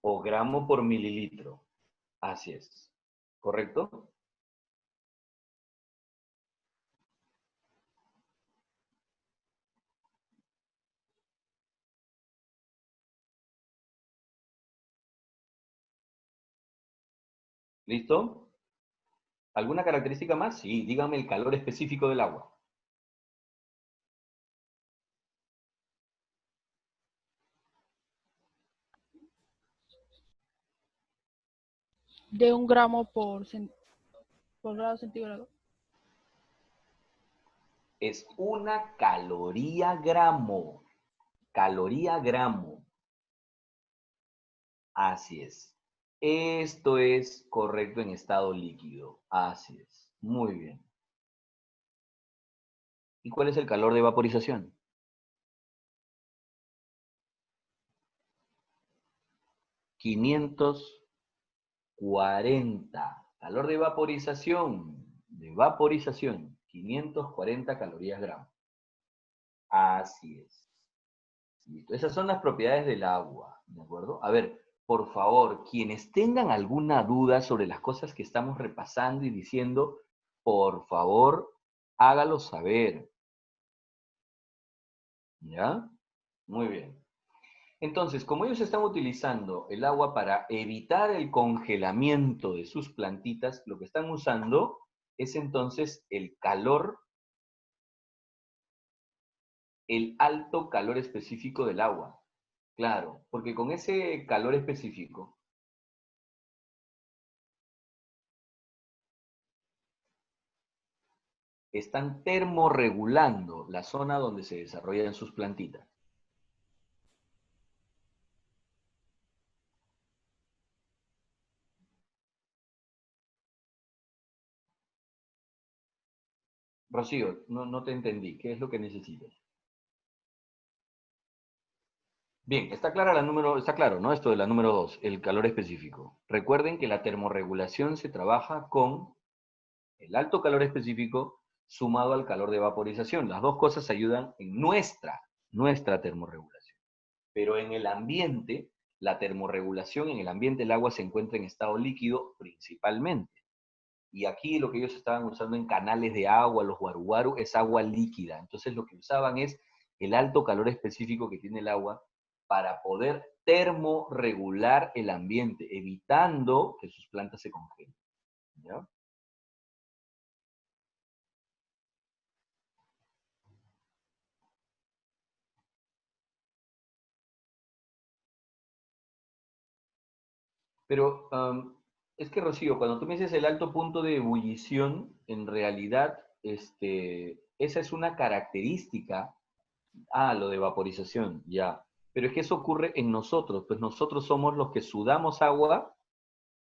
o gramo por mililitro. Así es. ¿Correcto? ¿Listo? ¿Alguna característica más? Sí, dígame el calor específico del agua. De 1 gramo por grado centígrado. Es una caloría gramo. Caloría gramo. Así es. Esto es correcto en estado líquido. Así es. Muy bien. ¿Y cuál es el calor de vaporización? 540. Calor de vaporización. 540 calorías gramo. Así es. Listo. Esas son las propiedades del agua, ¿de acuerdo? A ver, por favor, quienes tengan alguna duda sobre las cosas que estamos repasando y diciendo, por favor, hágalo saber. ¿Ya? Muy bien. Entonces, como ellos están utilizando el agua para evitar el congelamiento de sus plantitas, lo que están usando es entonces el calor, el alto calor específico del agua. Claro, porque con ese calor específico están termorregulando la zona donde se desarrollan sus plantitas. Rocío, no te entendí. ¿Qué es lo que necesitas? Bien, está claro, ¿no? Esto de la número 2, el calor específico. Recuerden que la termorregulación se trabaja con el alto calor específico sumado al calor de vaporización. Las dos cosas ayudan en nuestra termorregulación. Pero en el ambiente, la termorregulación en el ambiente del agua se encuentra en estado líquido principalmente. Y aquí lo que ellos estaban usando en canales de agua, los guaruguaru, es agua líquida. Entonces lo que usaban es el alto calor específico que tiene el agua para poder termorregular el ambiente, evitando que sus plantas se congelen. ¿Ya? Pero es que, Rocío, cuando tú me dices el alto punto de ebullición, en realidad esa es una característica. Ah, lo de vaporización, ya. Pero es que eso ocurre en nosotros, pues nosotros somos los que sudamos agua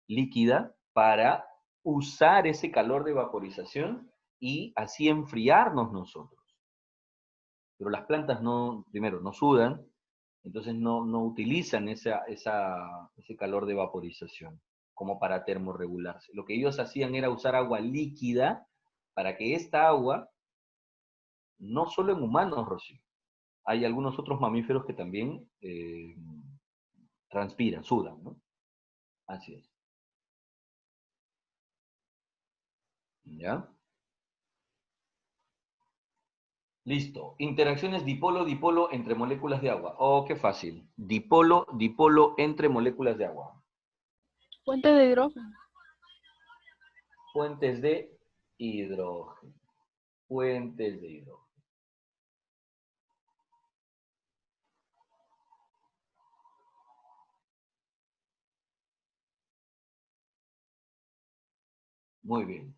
líquida para usar ese calor de vaporización y así enfriarnos nosotros. Pero las plantas no, primero, no sudan, entonces no utilizan ese calor de vaporización como para termorregularse. Lo que ellos hacían era usar agua líquida para que esta agua, no solo en humanos, Rocío, hay algunos otros mamíferos que también transpiran, sudan, ¿no? Así es. ¿Ya? Listo. Interacciones dipolo-dipolo entre moléculas de agua. Oh, qué fácil. Dipolo-dipolo entre moléculas de agua. Fuentes de hidrógeno. Fuentes de hidrógeno. Fuentes de hidrógeno. Muy bien.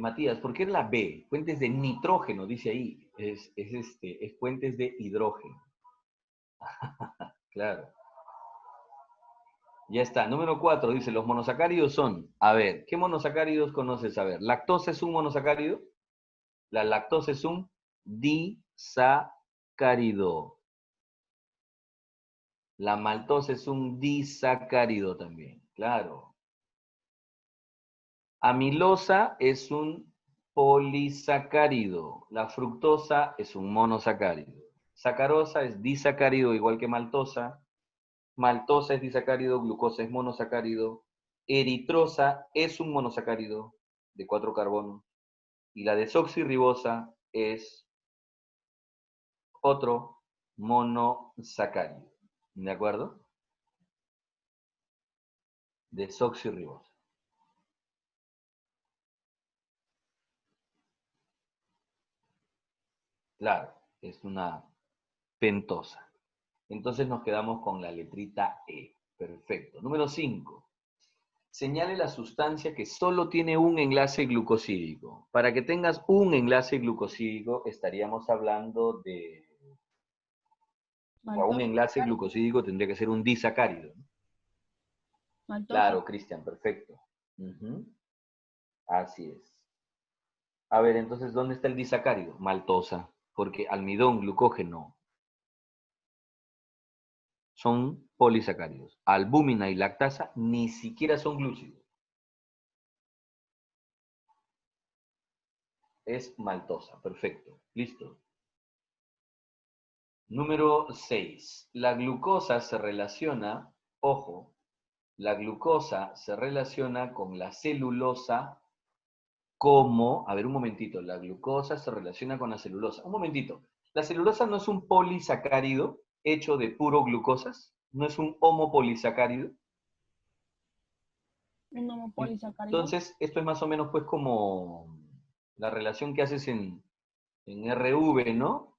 Matías, ¿por qué es la B? Fuentes de nitrógeno, dice ahí. Es fuentes de hidrógeno. Claro. Ya está. Número 4 dice, los monosacáridos son, a ver, ¿qué monosacáridos conoces? A ver, ¿lactosa es un monosacárido? La lactosa es un disacárido. La maltosa es un disacárido también, claro. Amilosa es un polisacárido. La fructosa es un monosacárido. Sacarosa es disacárido igual que maltosa. Maltosa es disacárido, glucosa es monosacárido. Eritrosa es un monosacárido de 4 carbonos. Y la desoxirribosa es otro monosacárido. ¿De acuerdo? Desoxirribosa. Claro, es una pentosa. Entonces nos quedamos con la letrita E. Perfecto. Número 5. Señale la sustancia que solo tiene un enlace glucosídico. Para que tengas un enlace glucosídico, estaríamos hablando de... O un enlace glucosídico tendría que ser un disacárido. Maltosa. Claro, Cristian, perfecto. Así es. A ver, entonces, ¿dónde está el disacárido? Maltosa, porque almidón, glucógeno son polisacáridos. Albúmina y lactasa ni siquiera son glúcidos. Es maltosa, perfecto. Listo. Número 6. La glucosa se relaciona, ojo, la glucosa se relaciona con la celulosa como, a ver un momentito, la glucosa se relaciona con la celulosa. Un momentito, ¿la celulosa no es un polisacárido hecho de puro glucosas? ¿No es un homopolisacárido? Un homopolisacárido. Entonces, esto es más o menos pues como la relación que haces en RV, ¿no?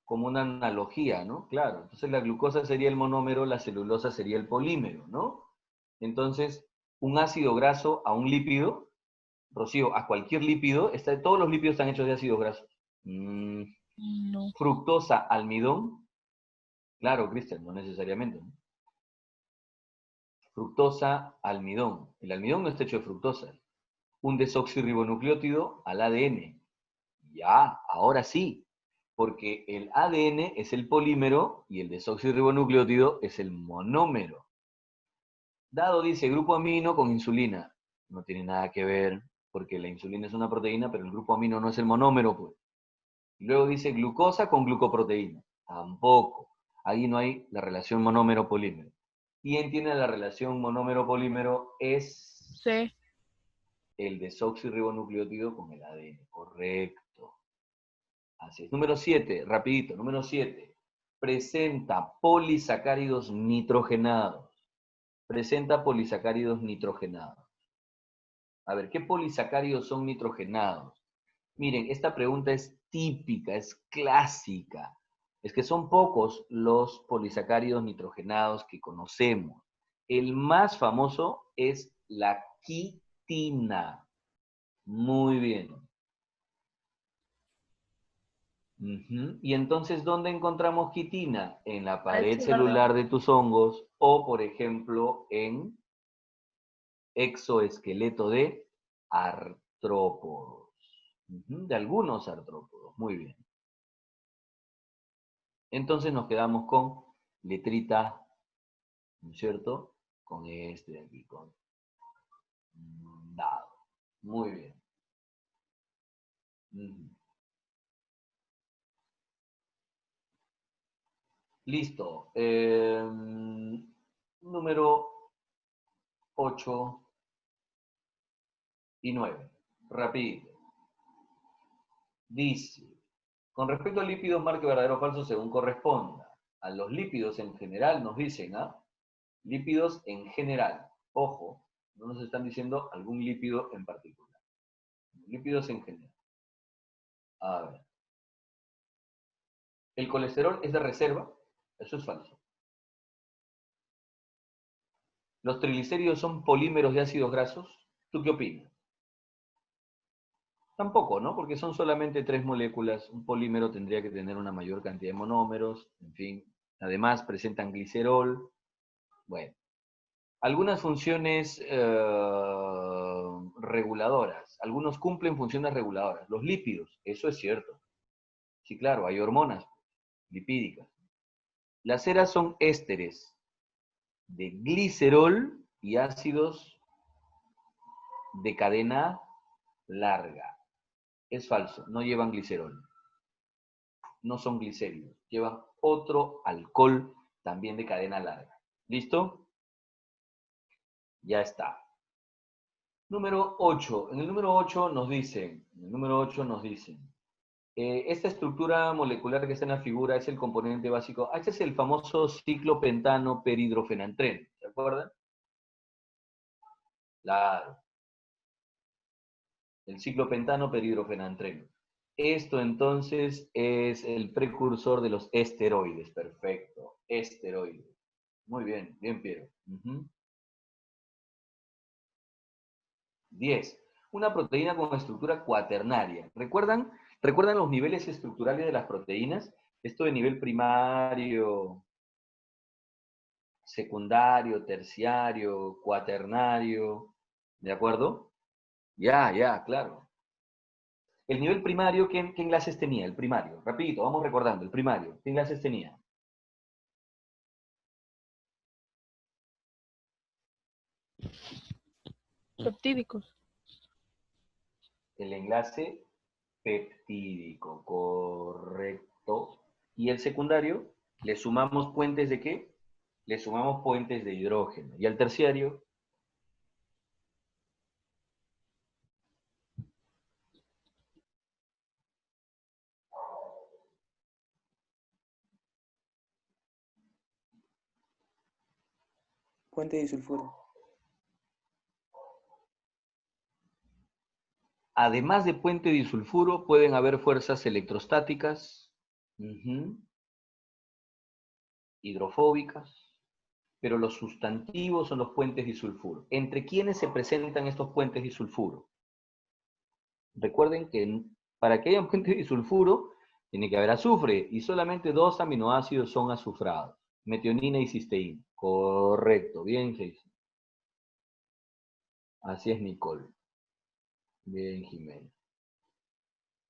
Como una analogía, ¿no? Claro, entonces la glucosa sería el monómero, la celulosa sería el polímero, ¿no? Entonces, un ácido graso a un lípido, Rocío, a cualquier lípido, todos los lípidos están hechos de ácidos grasos. No. Fructosa, almidón, claro, Cristian, no necesariamente, ¿no? Fructosa, almidón. El almidón no está hecho de fructosa. Un desoxirribonucleótido al ADN. Ya, ahora sí, porque el ADN es el polímero y el desoxirribonucleótido es el monómero. Dado dice grupo amino con insulina. No tiene nada que ver, porque la insulina es una proteína, pero el grupo amino no es el monómero, pues. Y luego dice glucosa con glucoproteína. Tampoco. Ahí no hay la relación monómero-polímero. ¿Quién tiene la relación monómero-polímero? Es Sí. el desoxirribonucleótido con el ADN. Correcto. Así es. Número 7, rapidito. Número 7. Presenta polisacáridos nitrogenados. Presenta polisacáridos nitrogenados. A ver, ¿qué polisacáridos son nitrogenados? Miren, esta pregunta es típica, es clásica. Es que son pocos los polisacáridos nitrogenados que conocemos. El más famoso es la quitina. Muy bien. Y entonces, ¿dónde encontramos quitina? En la pared celular de tus hongos o, por ejemplo, en exoesqueleto de artrópodos. De algunos artrópodos. Muy bien. Entonces nos quedamos con letrita, ¿no es cierto? Con este de aquí, con dado. Muy bien. Listo. Número 8 y 9. Rapidito. Dice, con respecto a lípidos, marque verdadero o falso según corresponda. A los lípidos en general nos dicen, ¿ah? Lípidos en general. Ojo, no nos están diciendo algún lípido en particular. Lípidos en general. A ver. ¿El colesterol es de reserva? Eso es falso. ¿Los triglicéridos son polímeros de ácidos grasos? ¿Tú qué opinas? Tampoco, ¿no? Porque son solamente 3 moléculas. Un polímero tendría que tener una mayor cantidad de monómeros. En fin. Además, presentan glicerol. Bueno. Algunas funciones reguladoras. Algunos cumplen funciones reguladoras. Los lípidos, eso es cierto. Sí, claro, hay hormonas lipídicas. Las ceras son ésteres de glicerol y ácidos de cadena larga. Es falso, no llevan glicerol. no son glicéridos, llevan otro alcohol también de cadena larga. ¿Listo? Ya está. Número 8. En el número 8 nos dicen, esta estructura molecular que está en la figura es el componente básico. Este es el famoso ciclopentano perhidrofenantreno. ¿Se acuerdan? Claro. El ciclopentano perhidrofenantreno. Esto entonces es el precursor de los esteroides. Perfecto. Esteroides. Muy bien, bien, Piero. 10. Una proteína con estructura cuaternaria. ¿Recuerdan los niveles estructurales de las proteínas? Esto de nivel primario, secundario, terciario, cuaternario. ¿De acuerdo? Ya, claro. El nivel primario, ¿qué enlaces tenía? El primario. Rapidito, vamos recordando. El primario, ¿qué enlaces tenía? Peptídicos. El enlace peptídico, correcto. ¿Y el secundario? ¿Le sumamos puentes de qué? Le sumamos puentes de hidrógeno. ¿Y al terciario? Puente disulfuro. Además de puente disulfuro, pueden haber fuerzas electrostáticas, hidrofóbicas, pero los sustantivos son los puentes disulfuro. ¿Entre quiénes se presentan estos puentes disulfuro? Recuerden que para que haya un puente disulfuro, tiene que haber azufre, y solamente 2 aminoácidos son azufrados, metionina y cisteína. Correcto, bien, Jason. Así es, Nicole. Bien, Jimena.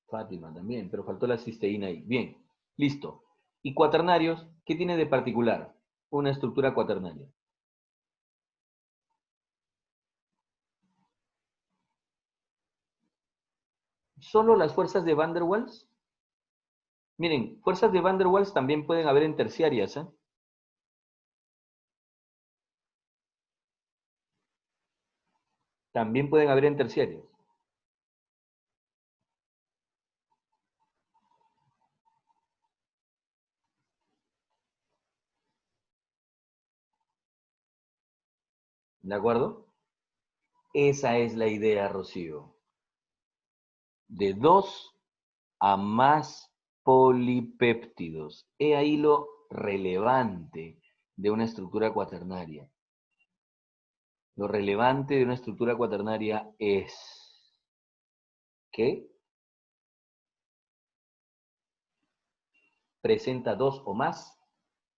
Fátima también, pero faltó la cisteína ahí. Bien, listo. ¿Y cuaternarios? ¿Qué tiene de particular una estructura cuaternaria? ¿Solo las fuerzas de Van der Waals? Miren, fuerzas de Van der Waals también pueden haber en terciarias, ¿eh? También pueden haber en terciarias. ¿De acuerdo? Esa es la idea, Rocío. De 2 a más polipéptidos. He ahí lo relevante de una estructura cuaternaria. Lo relevante de una estructura cuaternaria es que presenta 2 o más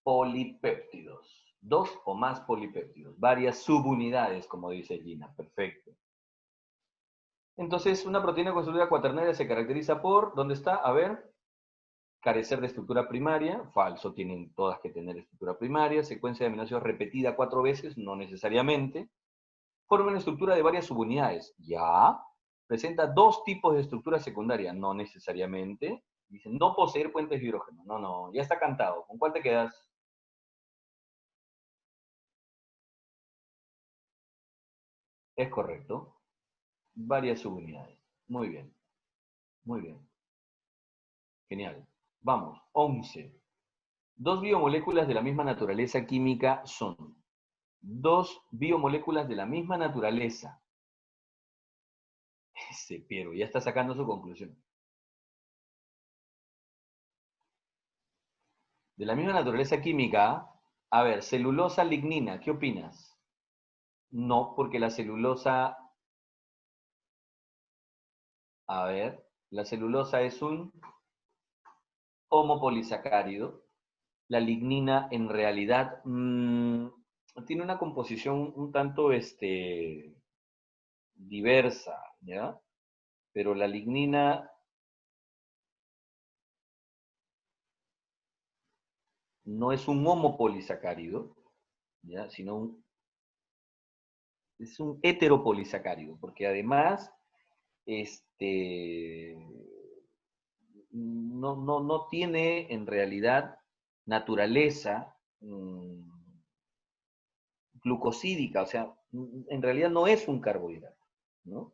polipéptidos. 2 o más polipéptidos. Varias subunidades, como dice Gina. Perfecto. Entonces, una proteína con estructura cuaternaria se caracteriza por, ¿dónde está? A ver, carecer de estructura primaria. Falso, tienen todas que tener estructura primaria. Secuencia de aminoácidos repetida 4 veces, no necesariamente. Forma una estructura de varias subunidades. Ya. Presenta 2 tipos de estructura secundaria, no necesariamente. Dicen, no poseer puentes de hidrógeno. No, ya está cantado. ¿Con cuál te quedas? Es correcto. Varias subunidades. Muy bien. Muy bien. Genial. Vamos. 11. 2 biomoléculas de la misma naturaleza química son 2 biomoléculas de la misma naturaleza. Ese Piero ya está sacando su conclusión. De la misma naturaleza química, a ver, celulosa, lignina, ¿qué opinas? No, porque la celulosa, a ver, la celulosa es un homopolisacárido. La lignina en realidad tiene una composición un tanto diversa, ¿ya? Pero la lignina no es un homopolisacárido, ¿ya? Sino es un heteropolisacárido, porque además no tiene en realidad naturaleza glucosídica, o sea, en realidad no es un carbohidrato, ¿no?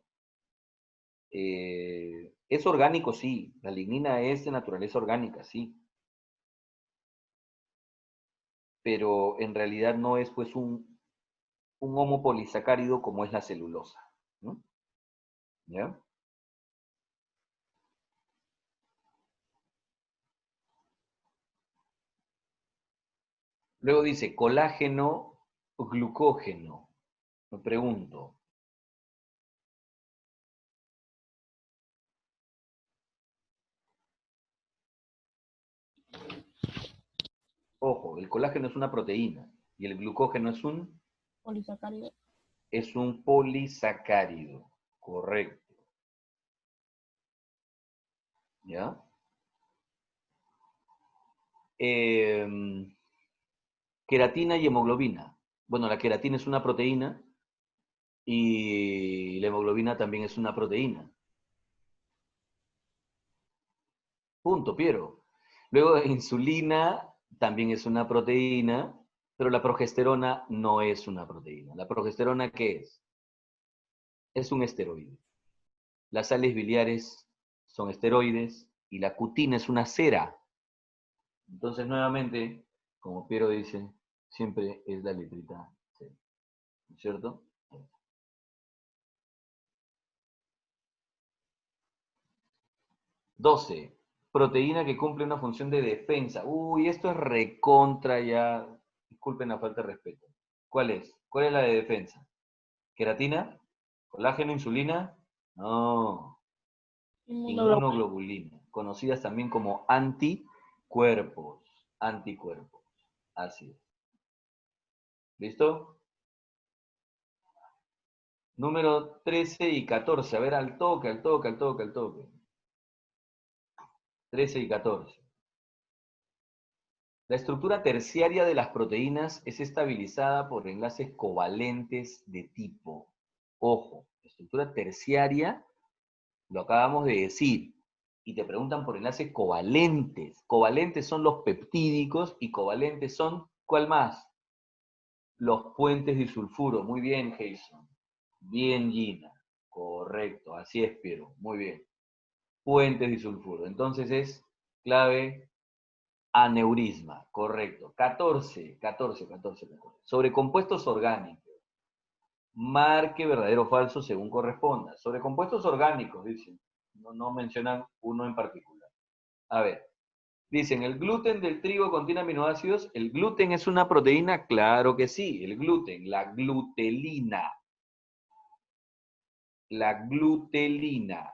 Es orgánico, sí. La lignina es de naturaleza orgánica, sí. Pero en realidad no es pues un homopolisacárido como es la celulosa, ¿no? ¿Ya? Luego dice colágeno o glucógeno. Me pregunto. Ojo, el colágeno es una proteína y el glucógeno Polisacárido. es un polisacárido. Correcto. ¿Ya? Queratina y hemoglobina. Bueno, la queratina es una proteína y la hemoglobina también es una proteína. Punto, Piero. Luego, insulina también es una proteína, pero la progesterona no es una proteína. ¿La progesterona qué es? Es un esteroide. Las sales biliares son esteroides y la cutina es una cera. Entonces, nuevamente, como Piero dice, siempre es la letrita C. ¿No es cierto? 12. Proteína que cumple una función de defensa. Uy, esto es recontra ya. Disculpen la falta de respeto. ¿Cuál es? ¿Cuál es la de defensa? ¿Queratina? ¿Colágeno, insulina? No. Inmunoglobulina. Inmunoglobulina. Conocidas también como anticuerpos. Anticuerpos. Así es. ¿Listo? Número 13 y 14. A ver, al toque, al toque, al toque, al toque. 13 y 14. La estructura terciaria de las proteínas es estabilizada por enlaces covalentes de tipo. Ojo, estructura terciaria, lo acabamos de decir, y te preguntan por enlaces covalentes. Covalentes son los peptídicos y covalentes son, ¿cuál más? Los puentes disulfuro. Muy bien, Jason. Bien, Gina. Correcto, así es, Piero. Muy bien. Puentes disulfuro. Entonces es clave aneurisma, correcto. 14. Sobre compuestos orgánicos. Marque verdadero o falso según corresponda. Sobre compuestos orgánicos, dicen. No mencionan uno en particular. A ver. Dicen, ¿el gluten del trigo contiene aminoácidos? ¿El gluten es una proteína? Claro que sí. El gluten, la glutelina. La glutelina.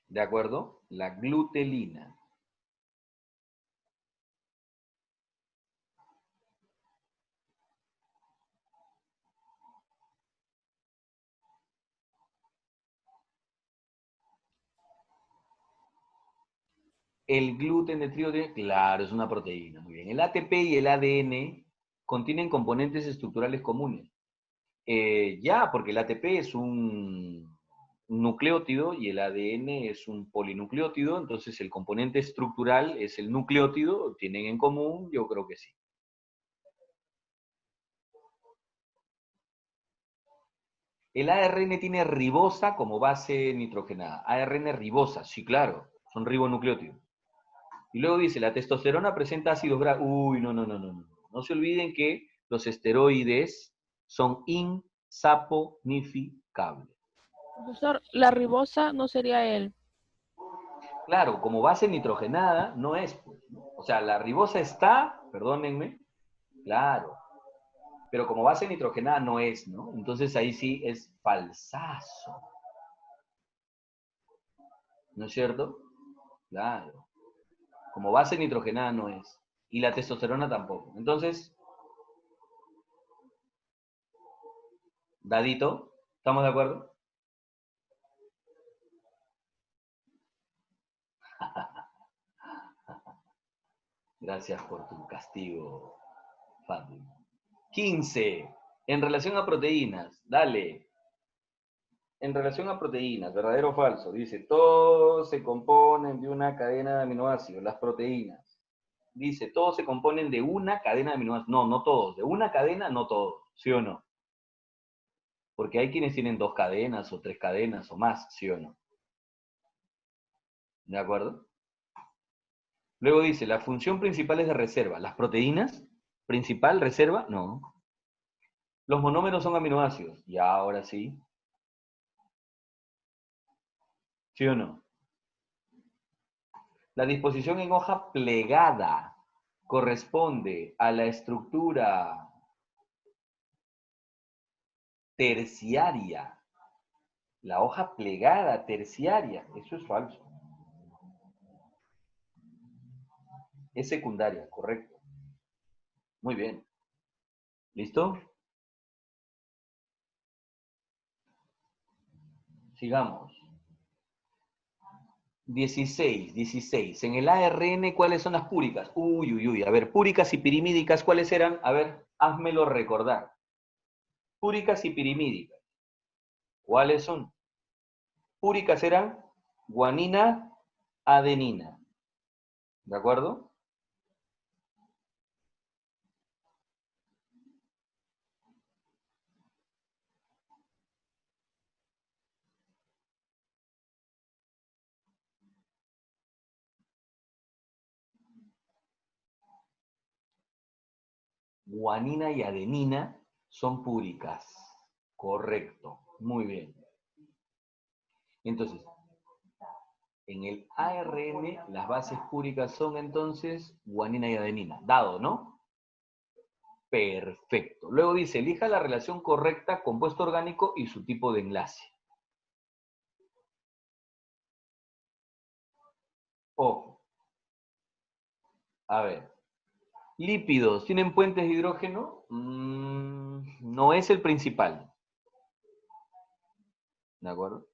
¿De acuerdo? La glutelina. El gluten de trigo, claro, es una proteína. Muy bien. El ATP y el ADN contienen componentes estructurales comunes. Ya, porque el ATP es un nucleótido y el ADN es un polinucleótido, entonces el componente estructural es el nucleótido, tienen en común, yo creo que sí. El ARN tiene ribosa como base nitrogenada. ARN ribosa, sí, claro, son ribonucleótidos. Y luego dice, la testosterona presenta ácidos grasos. Uy, no. No se olviden que los esteroides son insaponificables. Profesor, la ribosa no sería el. Claro, como base nitrogenada no es, pues, ¿no? O sea, la ribosa está, perdónenme, claro, pero como base nitrogenada no es, ¿no? Entonces ahí sí es falsazo. ¿No es cierto? Claro. Como base nitrogenada no es. Y la testosterona tampoco. Entonces, dadito, ¿estamos de acuerdo? Gracias por tu castigo, Fátima. 15. En relación a proteínas, dale. En relación a proteínas, ¿verdadero o falso? Dice, todos se componen de una cadena de aminoácidos, las proteínas. Dice, todos se componen de una cadena de aminoácidos. No, no todos. De una cadena, no todos. ¿Sí o no? Porque hay quienes tienen 2 cadenas o 3 cadenas o más, ¿sí o no? ¿De acuerdo? Luego dice, la función principal es de reserva. ¿Las proteínas? ¿Principal, reserva? No. Los monómeros son aminoácidos. Y ahora sí. ¿Sí o no? La disposición en hoja plegada corresponde a la estructura terciaria. La hoja plegada terciaria. Eso es falso. Es secundaria, correcto. Muy bien. ¿Listo? Sigamos. 16. En el ARN, ¿cuáles son las púricas? Uy, uy, uy. A ver, púricas y pirimídicas, ¿cuáles eran? A ver, házmelo recordar. Púricas y pirimídicas. ¿Cuáles son? Púricas eran guanina, adenina. ¿De acuerdo? Guanina y adenina son púricas. Correcto. Muy bien. Entonces, en el ARN, las bases púricas son entonces guanina y adenina. Dado, ¿no? Perfecto. Luego dice, elija la relación correcta, compuesto orgánico y su tipo de enlace. Ojo. A ver. Lípidos, ¿tienen puentes de hidrógeno? No es el principal. ¿De acuerdo?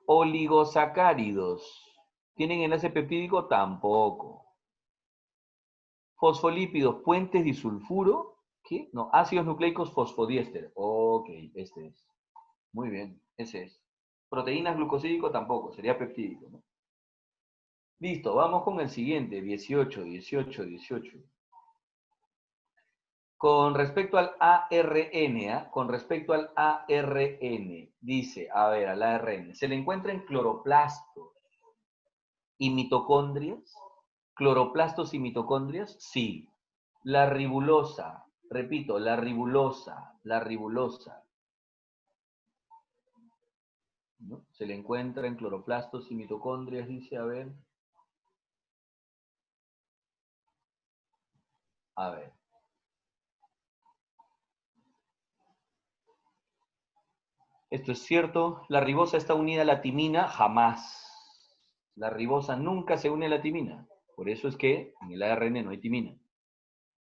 Oligosacáridos, ¿tienen enlace peptídico? Tampoco. Fosfolípidos, puentes disulfuro. ¿Qué? No, ácidos nucleicos fosfodiéster. Ok, este es. Muy bien, ese es. Proteínas glucosídico tampoco, sería peptídico, ¿no? Listo, vamos con el siguiente, 18. Con respecto al ARN, con respecto al ARN, dice, a ver, al ARN, se le encuentra en cloroplastos y mitocondrias. ¿Cloroplastos y mitocondrias? Sí. La ribulosa, repito, la ribulosa, ¿no? Se le encuentra en cloroplastos y mitocondrias, dice, a ver. Esto es cierto, la ribosa está unida a la timina, jamás. La ribosa nunca se une a la timina, por eso es que en el ARN no hay timina.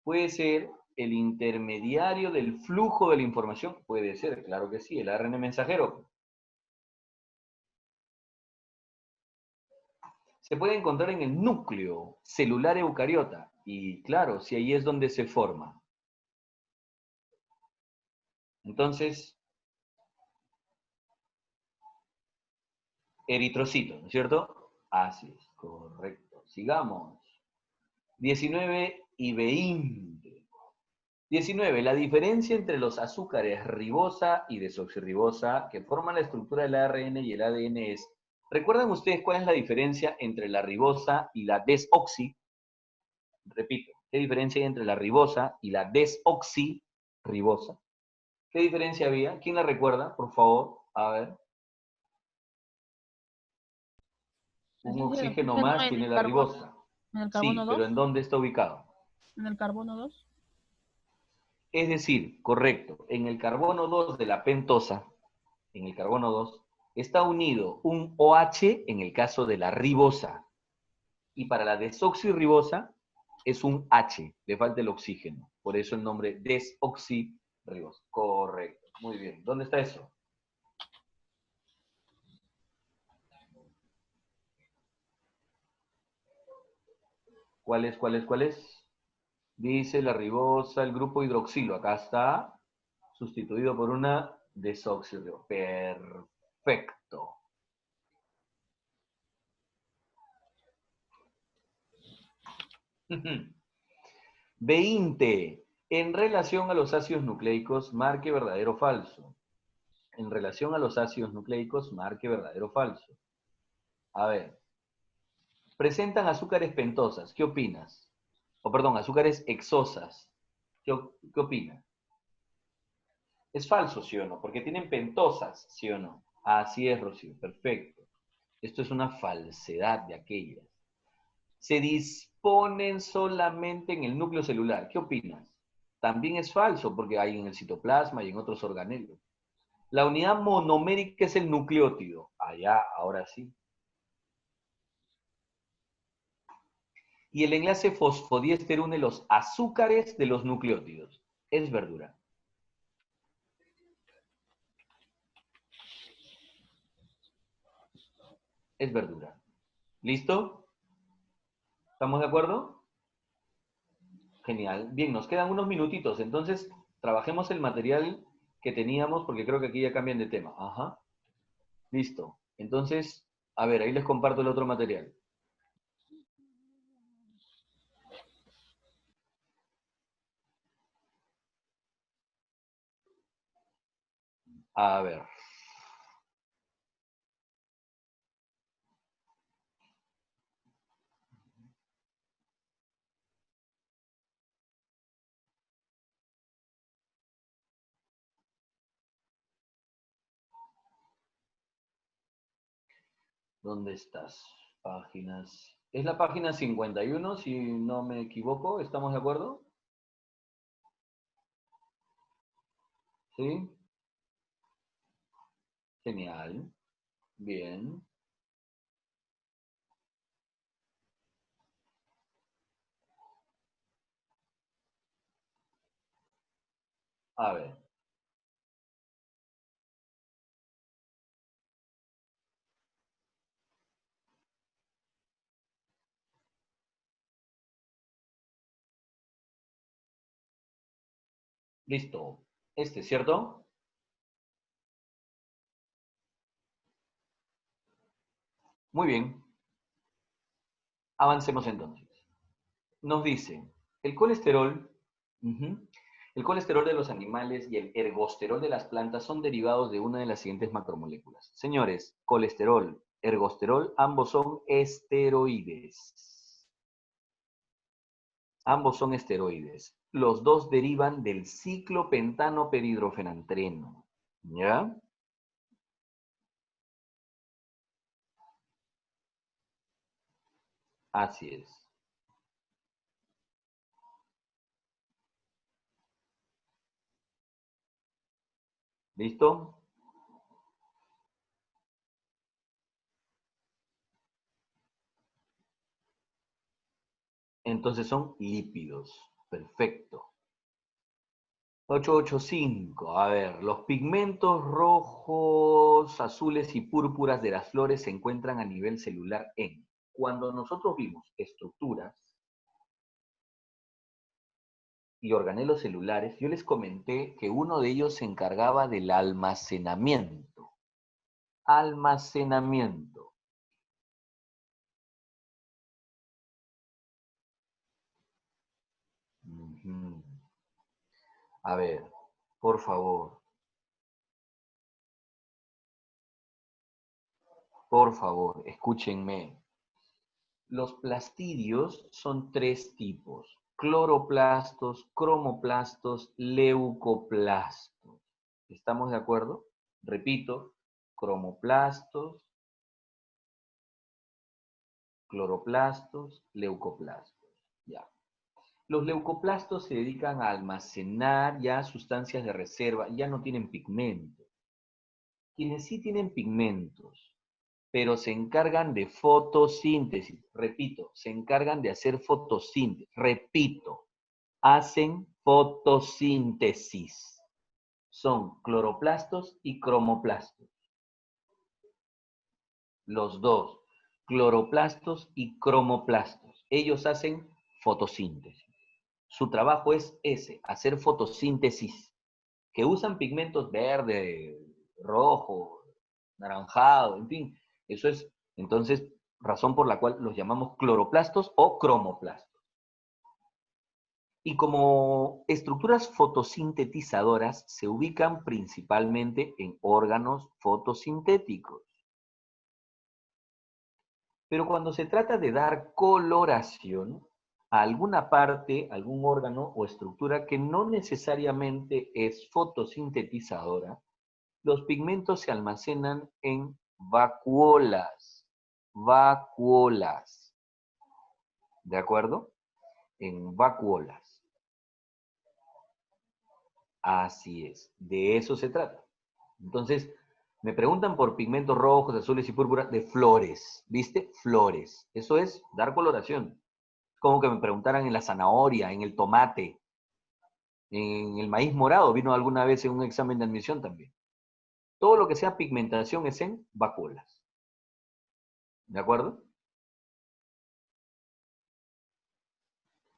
Puede ser el intermediario del flujo de la información, puede ser, claro que sí, el ARN mensajero. Se puede encontrar en el núcleo celular eucariota. Y claro, si ahí es donde se forma. Entonces, eritrocito, ¿no es cierto? Así es, correcto. Sigamos. 19 y 20. 19. La diferencia entre los azúcares ribosa y desoxirribosa que forman la estructura del ARN y el ADN es. ¿Recuerdan ustedes cuál es la diferencia entre la ribosa y la desoxi? Repito, ¿qué diferencia hay entre la ribosa y la desoxirribosa? ¿Qué diferencia había? ¿Quién la recuerda, por favor? A ver. Un Entonces, el oxígeno oxígeno más tiene la ribosa. en el carbono Sí, pero 2, ¿en dónde está ubicado? en el carbono 2. Es decir, correcto, en el carbono 2 de la pentosa, en el carbono 2, está unido un OH en el caso de la ribosa. Y para la desoxirribosa es un H, le falta el oxígeno. Por eso el nombre desoxirribosa. Correcto, muy bien. ¿Dónde está eso? ¿Cuál es? Dice la ribosa, el grupo hidroxilo. Acá está, sustituido por una Desóxido. Perfecto. Ujú. 20. En relación a los ácidos nucleicos, marque verdadero o falso. En relación a los ácidos nucleicos, marque verdadero o falso. A ver. Presentan azúcares pentosas. ¿Qué opinas? O perdón, azúcares hexosas. ¿Qué opinas? Es falso, ¿sí o no? Porque tienen pentosas, ¿sí o no? Así es, Rocío. Perfecto. Esto es una falsedad de aquellas. Se disponen solamente en el núcleo celular. ¿Qué opinas? También es falso porque hay en el citoplasma y en otros organelos. La unidad monomérica es el nucleótido. Allá, ahora sí. Y el enlace fosfodiéster une los azúcares de los nucleótidos. Es verdura. Es verdura. ¿Listo? ¿Estamos de acuerdo? Genial. Bien, nos quedan unos minutitos. Entonces, trabajemos el material que teníamos porque creo que aquí ya cambian de tema. Ajá. Listo. Entonces, a ver, ahí les comparto el otro material. A ver. ¿Dónde estás? Páginas. Es la página 51, si no me equivoco. ¿Estamos de acuerdo? ¿Sí? Genial. Bien. A ver. Listo. ¿Cierto? Muy bien. Avancemos entonces. Nos dice, el colesterol, el colesterol de los animales y el ergosterol de las plantas son derivados de una de las siguientes macromoléculas. Señores, colesterol, ergosterol, ambos son esteroides. Ambos son esteroides. Los dos derivan del ciclopentano peridrofenantreno. ¿Ya? Así es. ¿Listo? Entonces son lípidos. Perfecto. 885. A ver, los pigmentos rojos, azules y púrpuras de las flores se encuentran a nivel celular en. Cuando nosotros vimos estructuras y organelos celulares, yo les comenté que uno de ellos se encargaba del almacenamiento. Almacenamiento. Ujú. A ver, por favor, escúchenme. Los plastidios son tres tipos: cloroplastos, cromoplastos, leucoplastos. ¿Estamos de acuerdo? Repito, cromoplastos, cloroplastos, leucoplastos. Ya. Los leucoplastos se dedican a almacenar ya sustancias de reserva, ya no tienen pigmentos. Quienes sí tienen pigmentos, pero se encargan de fotosíntesis. Repito, se encargan de hacer fotosíntesis. Repito, hacen fotosíntesis. Son cloroplastos y cromoplastos. Los dos, cloroplastos y cromoplastos. Ellos hacen fotosíntesis. Su trabajo es ese, hacer fotosíntesis. que usan pigmentos verde, rojo, naranjado, en fin. Eso es, entonces, razón por la cual los llamamos cloroplastos o cromoplastos. Y como estructuras fotosintetizadoras se ubican principalmente en órganos fotosintéticos. Pero cuando se trata de dar coloración a alguna parte, algún órgano o estructura que no necesariamente es fotosintetizadora, los pigmentos se almacenan en vacuolas. Vacuolas. ¿De acuerdo? En vacuolas. Así es, de eso se trata. Entonces, me preguntan por pigmentos rojos, azules y púrpura de flores, ¿viste? Flores. Eso es dar coloración. Como que me preguntaran en la zanahoria, en el tomate, en el maíz morado, vino alguna vez en un examen de admisión también. Todo lo que sea pigmentación es en vacuolas. ¿De acuerdo?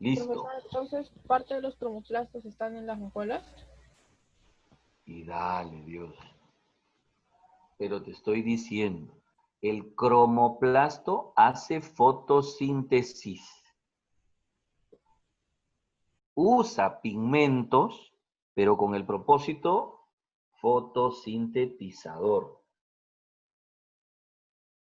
Listo. Profesor, entonces, parte de los cromoplastos están en las vacuolas. Y dale, Dios. Pero te estoy diciendo, el cromoplasto hace fotosíntesis. Usa pigmentos, pero con el propósito fotosintetizador.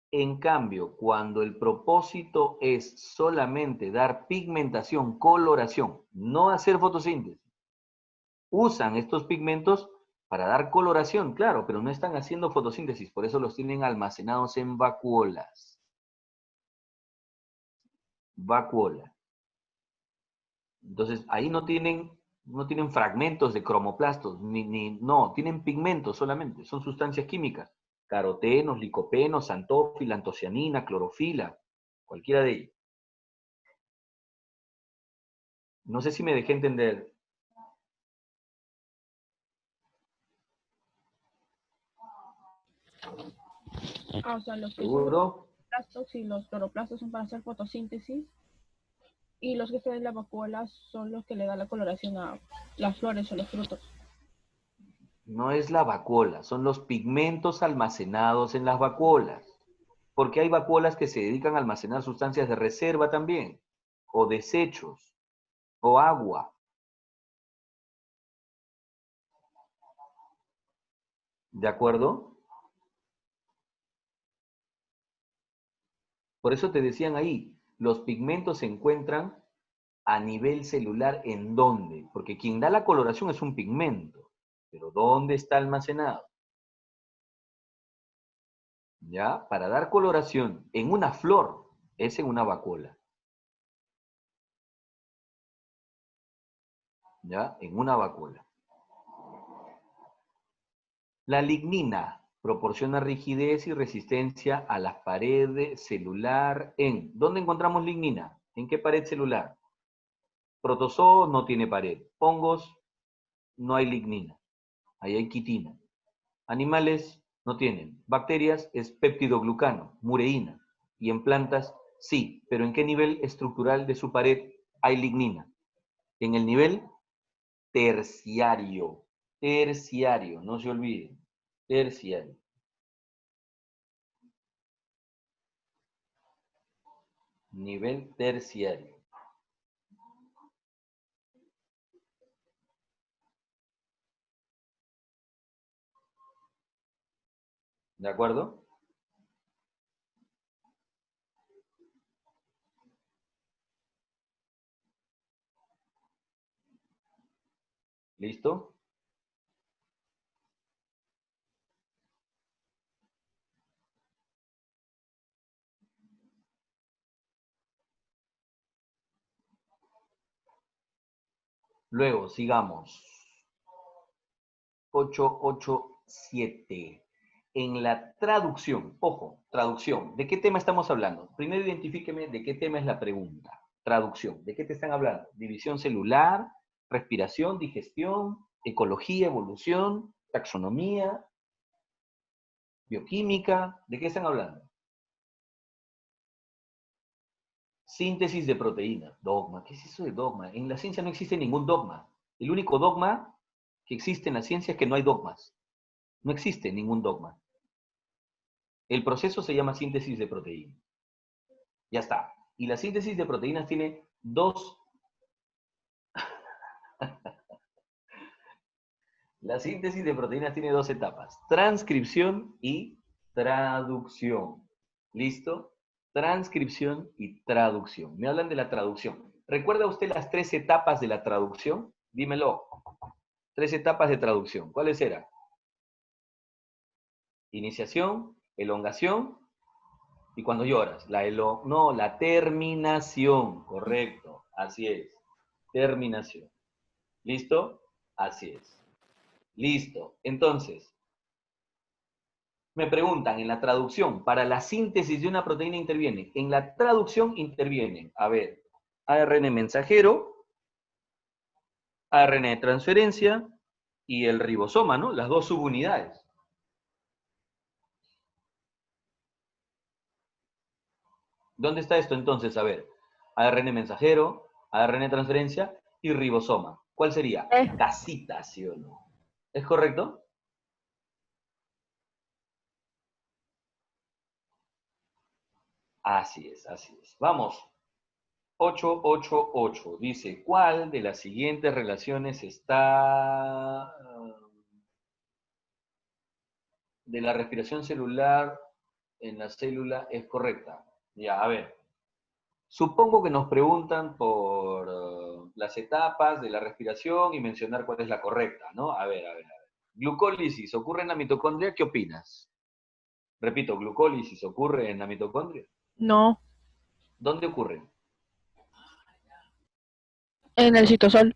En cambio, cuando el propósito es solamente dar pigmentación, coloración, no hacer fotosíntesis, usan estos pigmentos para dar coloración, claro, pero no están haciendo fotosíntesis, por eso los tienen almacenados en vacuolas. Vacuola. Entonces, ahí no tienen fragmentos de cromoplastos, no, tienen pigmentos solamente, son sustancias químicas. Carotenos, licopenos, antófila, antocianina, clorofila, cualquiera de ellos. No sé si me dejé entender. O sea, los que son ¿Seguro? plastos y los cloroplastos son para hacer fotosíntesis y los que están en las vacuolas son los que le dan la coloración a las flores o los frutos. No es la vacuola, son los pigmentos almacenados en las vacuolas. Porque hay vacuolas que se dedican a almacenar sustancias de reserva también, o desechos, o agua. ¿De acuerdo? Por eso te decían ahí, los pigmentos se encuentran a nivel celular, ¿en dónde? Porque quien da la coloración es un pigmento, pero ¿dónde está almacenado? ¿Ya? Para dar coloración en una flor, es en una vacuola. ¿Ya? En una vacuola. La lignina proporciona rigidez y resistencia a la pared celular en... ¿Dónde encontramos lignina? ¿En qué pared celular? Protozoo no tiene pared. Hongos, no hay lignina. Ahí hay quitina. Animales no tienen. Bacterias es peptidoglucano, mureína. Y en plantas sí, pero ¿en qué nivel estructural de su pared hay lignina? En el nivel terciario. Terciario, no se olviden. Terciario. Nivel terciario. ¿De acuerdo? ¿Listo? Luego, sigamos. 887. En la traducción, ojo, traducción. ¿De qué tema estamos hablando? Primero identifíqueme de qué tema es la pregunta. Traducción. ¿De qué te están hablando? División celular, respiración, digestión, ecología, evolución, taxonomía, bioquímica. ¿De qué están hablando? Síntesis de proteína. Dogma. ¿Qué es eso de dogma? En la ciencia no existe ningún dogma. El único dogma que existe en la ciencia es que no hay dogmas. No existe ningún dogma. El proceso se llama síntesis de proteínas. Ya está. Y la síntesis de proteínas tiene dos... La síntesis de proteínas tiene dos etapas. Transcripción y traducción. ¿Listo? Transcripción y traducción. Me hablan de la traducción. ¿Recuerda usted las 3 etapas de la traducción? Dímelo. 3 etapas de traducción. ¿Cuáles eran? Iniciación, elongación y cuando lloras. La terminación. Correcto. Así es. Terminación. ¿Listo? Así es. Listo. Entonces, me preguntan en la traducción, para la síntesis de una proteína interviene. En la traducción intervienen, a ver, ARN mensajero, ARN de transferencia y el ribosoma, ¿no? Las dos subunidades. ¿Dónde está esto entonces? A ver, ARN mensajero, ARN de transferencia y ribosoma. ¿Cuál sería? Casita, ¿sí o no? ¿Es correcto? Así es, así es. Vamos. 888 dice, ¿cuál de las siguientes relaciones está de la respiración celular en la célula es correcta? Ya, a ver. Supongo que nos preguntan por las etapas de la respiración y mencionar cuál es la correcta, ¿no? A ver, a ver, a ver. Glucólisis, ¿ocurre en la mitocondria? ¿Qué opinas? Repito, ¿glucólisis ocurre en la mitocondria? No, ¿Dónde ocurre? en el citosol.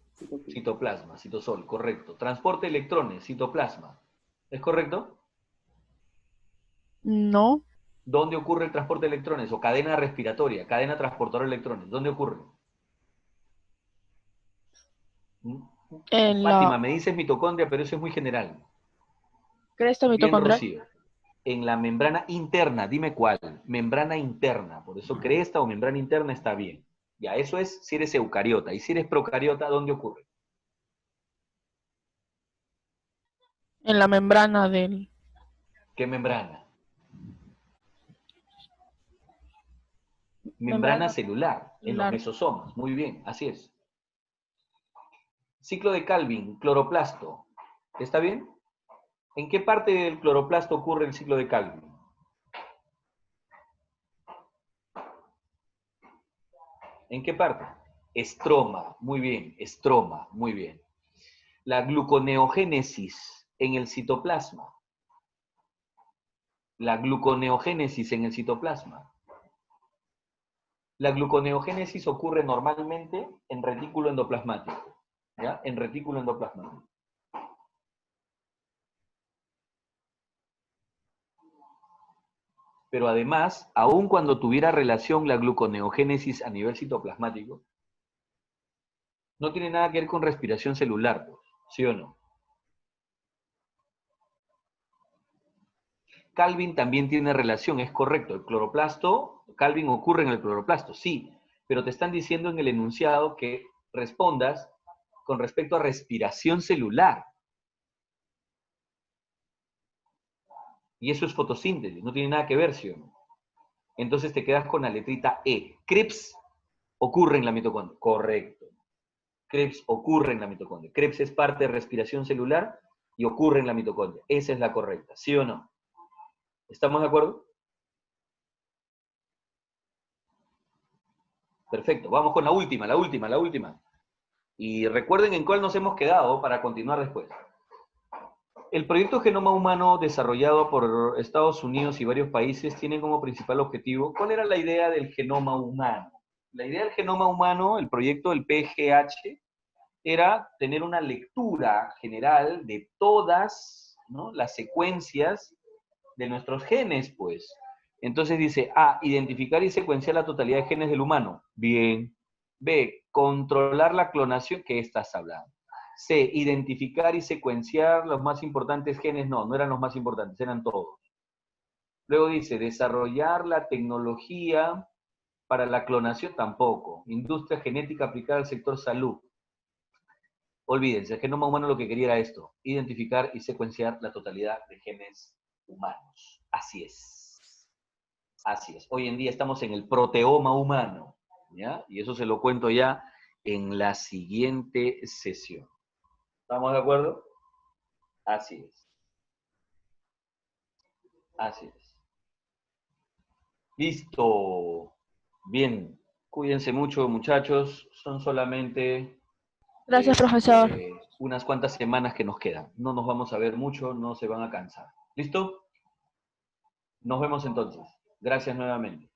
Citoplasma, citosol, correcto. Transporte de electrones, citoplasma. ¿Es correcto? No, ¿Dónde ocurre el transporte de electrones? O cadena respiratoria, cadena transportadora de electrones. ¿Dónde ocurre? ¿Mm? en Fátima, la me dices mitocondria, pero eso es muy general. cresta Bien, mitocondrial. Rocío. En la membrana interna, dime cuál. Membrana interna. Por eso cresta o membrana interna está bien. Ya, eso es si eres eucariota. Y si eres procariota, ¿dónde ocurre? En la membrana del... ¿Qué membrana? Membrana Membrana celular, en los celular. mesosomas. Muy bien, así es. Ciclo de Calvin, cloroplasto. ¿Está bien? ¿En qué parte del cloroplasto ocurre el ciclo de Calvin? ¿En qué parte? Estroma, muy bien, estroma, muy bien. La gluconeogénesis en el citoplasma. La gluconeogénesis en el citoplasma. La gluconeogénesis ocurre normalmente en retículo endoplasmático. ¿Ya? En retículo endoplasmático. Pero además, aun cuando tuviera relación la gluconeogénesis a nivel citoplasmático, no tiene nada que ver con respiración celular, pues, ¿sí o no? Calvin también tiene relación, es correcto. El cloroplasto, Calvin ocurre en el cloroplasto, sí, pero te están diciendo en el enunciado que respondas con respecto a respiración celular. Y eso es fotosíntesis, no tiene nada que ver, ¿sí o no? Entonces te quedas con la letrita E. Krebs ocurre en la mitocondria. Correcto. Krebs ocurre en la mitocondria. Krebs es parte de respiración celular y ocurre en la mitocondria. Esa es la correcta, ¿sí o no? ¿Estamos de acuerdo? Perfecto. Vamos con la última, la última, la última. Y recuerden en cuál nos hemos quedado para continuar después. El proyecto Genoma Humano desarrollado por Estados Unidos y varios países tiene como principal objetivo, ¿cuál era la idea del genoma humano? La idea del genoma humano, el proyecto del PGH, era tener una lectura general de todas, ¿no?, las secuencias de nuestros genes, pues. Entonces dice, A, identificar y secuenciar la totalidad de genes del humano. Bien. B, controlar la clonación. ¿Qué estás hablando? C, identificar y secuenciar los más importantes genes. No, no eran los más importantes, eran todos. Luego dice, desarrollar la tecnología para la clonación. Tampoco. Industria genética aplicada al sector salud. Olvídense, el genoma humano lo que quería era esto, identificar y secuenciar la totalidad de genes humanos. Así es. Así es. Hoy en día estamos en el proteoma humano, ¿ya? Y eso se lo cuento ya en la siguiente sesión. ¿Estamos de acuerdo? Así es. Así es. Listo. Bien. Cuídense mucho, muchachos. Son solamente Gracias, profesor. unas cuantas semanas que nos quedan. No nos vamos a ver mucho, no se van a cansar. ¿Listo? Nos vemos entonces. Gracias nuevamente.